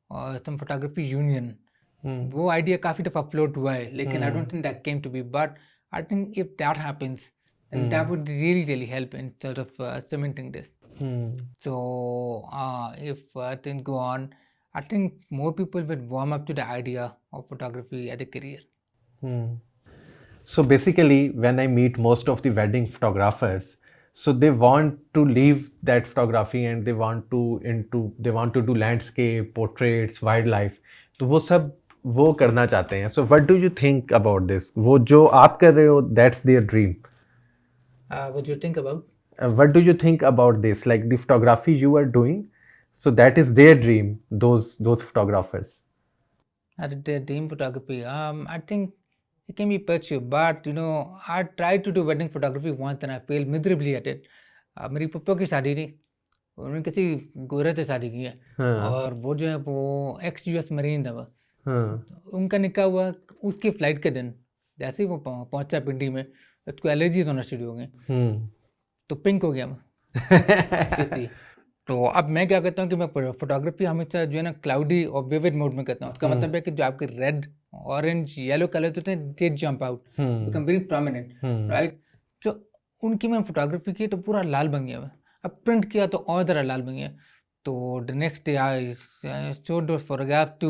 or some photography union. वो idea काफी दफा float हुआ है, लेकिन I don't think that came to be. But I think if that happens, then that would really help in sort of cementing this. Hmm. So if things go on, I think more people will warm up to the idea of photography as a career. Hmm. So basically, when I meet most of the wedding photographers, so they want to leave that photography and they want to do landscape, portraits, wildlife. तो वो सब वो करना चाहते हैं. So what do you think about this? वो जो आप कर रहे हो, that's their dream. What do you think about? What do you think about this? Like the photography you are doing, so that is their dream. Those photographers. The dream photography. I think it can be pursued, but I tried to do wedding photography once and I failed miserably at it. मेरी पप्पा की शादी थी, उन्होंने किसी गोरे से शादी की है, हाँ. और वो जो है वो एक्स यूएस मरीन था वो. हाँ. तो उनका निकाह हुआ उसकी फ्लाइट के दिन. जैसे ही वो पहुंचा पिंडी में, उसको एलर्जीज होना शुरू हो गई, तो पिंक हो गया मैं. स्थिति. तो अब मैं क्या करता हूँ कि मैं फोटोग्राफी हमेशा जो है ना क्लाउडी और विविड मोड में करता हूँ. उसका मतलब है कि जो आपके रेड, ऑरेंज, येलो कलर होते हैं, they jump out, become very prominent, right. तो उनकी मैं फोटोग्राफी की तो पूरा लाल बन गया. अब प्रिंट किया तो और ज़रा लाल बन गया. तो the next day I showed those photograph to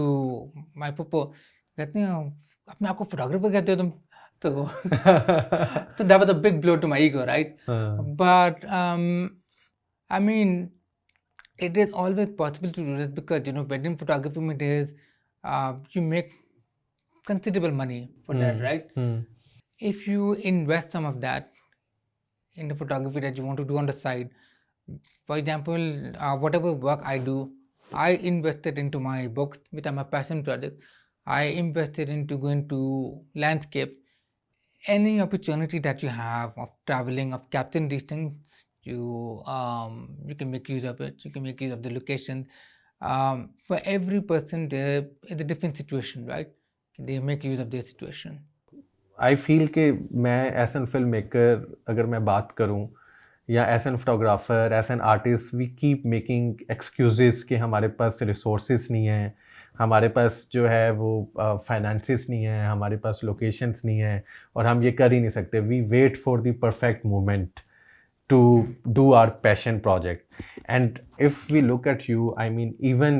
my Pappo. कहते हैं अपने आप को फोटोग्राफर कहते हो तुम? तो so that was a big blow to my ego, right? But I mean, it is always possible to do this because wedding photography it is you make considerable money for that, right? If you invest some of that in the photography that you want to do on the side, for example, whatever work I do, I invested into my books, which are my passion project. I invested into going to landscape. Any opportunity that you have of traveling, of capturing these things, you can make use of it. You can make use of the locations. For every person, there is a different situation, right? They make use of their situation. I feel कि मैं as an film maker अगर मैं बात करूं या as an photographer, as an artist, we keep making excuses कि हमारे पास resources नहीं हैं, हमारे पास जो है वो फाइनेंसिस नहीं है, हमारे पास लोकेशंस नहीं है और हम ये कर ही नहीं सकते. We wait for the perfect moment to do our passion project. And if we look at you, I mean, even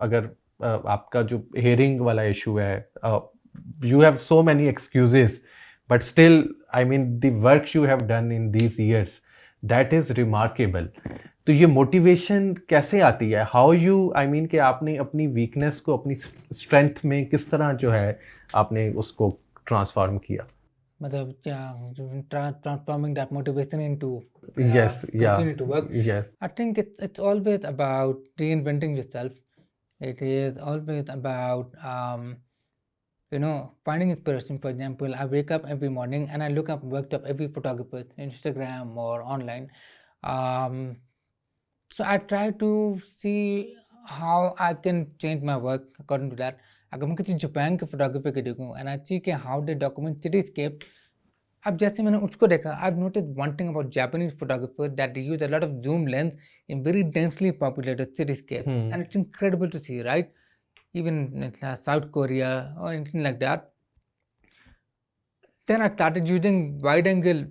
अगर आपका जो hearing वाला issue है, you have so many excuses, but still, I mean, the work you have done in these years, that is remarkable. तो ये motivation कैसे आती है? हाउ यू, आई मीन कि आपने अपनी वीकनेस को अपनी स्ट्रेंथ में किस तरह जो है आपने उसको ट्रांसफॉर्म किया? मतलब transforming that motivation into Yes, yeah, continue to work. yes. I think it's always about reinventing yourself. It is always about finding inspiration. For example, I wake up every morning and I look up worked up every photographer Instagram or online. So I try to see how I can change my work according to that. अगर मैं किसी Japan के photography के देखूँ and I see के how they document cityscape. अब जैसे मैंने उसको देखा, I have notice one thing about Japanese photographer that they use a lot of zoom lens in very densely populated cityscape and it's incredible to see, right? Even South Korea or anything like that. Then I started using wide angle,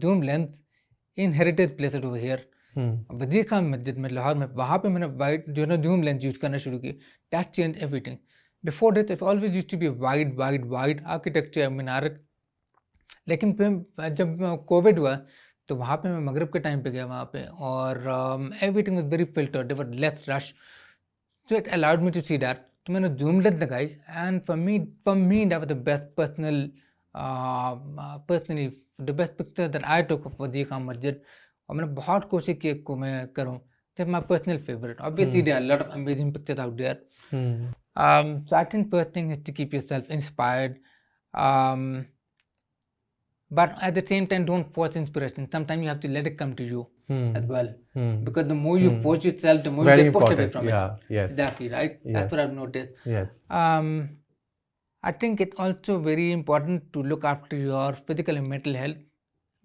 zoom lens in heritage places over here. वजीर खान मस्जिद में लाहौर में, वहाँ पे मैंने wide जो है ना जूम लेंस यूज करना शुरू किया. That change everything. Before this it always used to be wide architecture minar. लेकिन फिर जब कोविड हुआ तो वहाँ पे मैं मगरब के टाइम पे गया वहाँ पे, और everything was very filtered, there was less rush. So it allowed me to see that. तो मैंने जूम लेंस लगाई and for me that was the best personally the best picture that I took of Wazir Khan मस्जिद. और मैंने बहुत कोशिश की को मैं करूँ. That my personal favourite. Obviously there are lot of amazing pictures out there. So I think first thing is to keep yourself inspired. But at the same time, don't force inspiration. Sometimes you have to let it come to you as well. Because the more you force yourself, the more Very you get pushed away important. from Yeah, it. yes. Exactly, right? Yes. That's what I've noticed. Yes. I think it's also very important to look after your physical and mental health.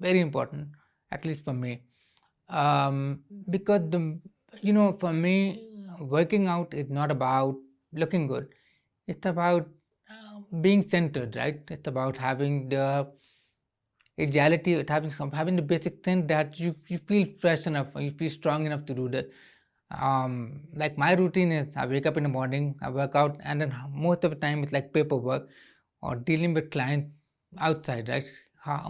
Very important, at least for me. Because for me, working out is not about looking good. It's about being centered, right? It's about having the agility, it having the basic thing that you feel fresh enough, or you feel strong enough to do this. Like my routine is I wake up in the morning, I work out, and then most of the time it's like paperwork or dealing with clients outside, right?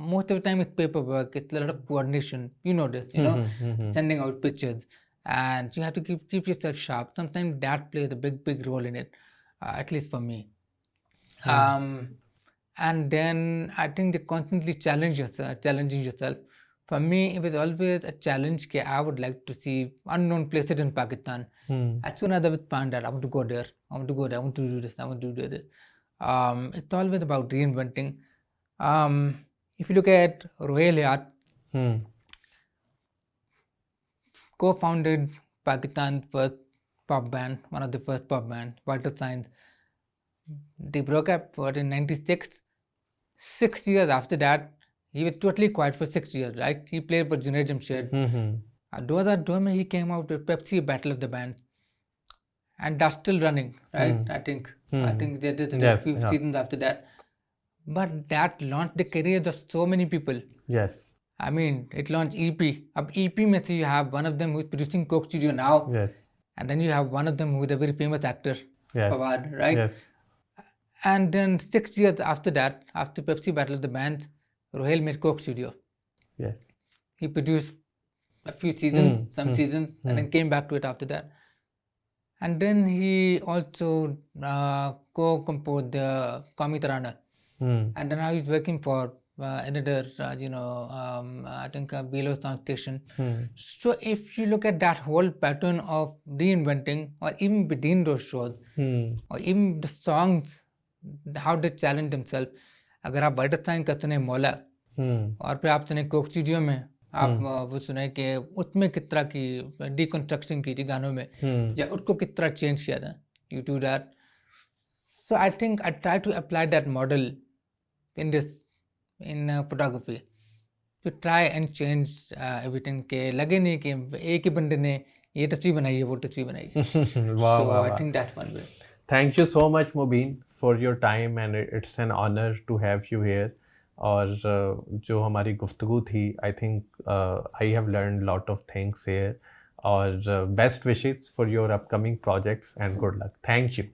Most of the time it's paperwork, it's a lot of coordination, you know this, sending out pictures, and you have to keep yourself sharp. Sometimes that plays a big role in it, at least for me. Um, and then I think they constantly challenging yourself. For me, it was always a challenge. I would like to see unknown places in Pakistan. As soon as I would find that, I want to go there. I want to go there. I want to do this. I want to do this. It's always about reinventing. If you look at Rohel Hayat, co-founded Pakistan's first pop band, one of the first pop bands, Vital Signs. They broke up in '96. 6 years after that, he was totally quiet for 6 years, right? He played for Junaid Jamshed. 2002 में he came out with Pepsi Battle of the Bands, and that's still running, right? I think there is a few seasons after that, but that launched the careers of so many people. Yes. I mean, it launched EP. Ab EP में से you have one of them who's producing Coke Studio now. Yes. And then you have one of them who is a very famous actor, Yes. Fawad, right? Yes. And then 6 years after that, after Pepsi Battle of the Bands, Rohel made Coke Studio. Yes. He produced a few seasons, seasons, and then came back to it after that. And then he also co-composed the Qawmi Tarana. And then now he's working for another, I think below sound station. So if you look at that whole pattern of reinventing, or even between those shows, or even the songs, how they challenge themselves. अगर आप वाइटर sign का सुने मौला और फिर आप सुने Coke studio में आप वो सुने कि उसमें किस तरह की डिकंस्ट्रक्शन की थी गानों में या उसको किस तरह चेंज किया था you do that so I think I try to apply that model in this in photography to try and change everything के लगे नहीं कि एक ही बंदे ने ये तस्वीर बनाई है वो तस्वीर बनाई है so I think that's one way Thank you so much, Mobeen, for your time, and it's an honor to have you here. और जो हमारी गुफ्तगू थी, I think I have learned a lot of things here. और best wishes for your upcoming projects and good luck. Thank you.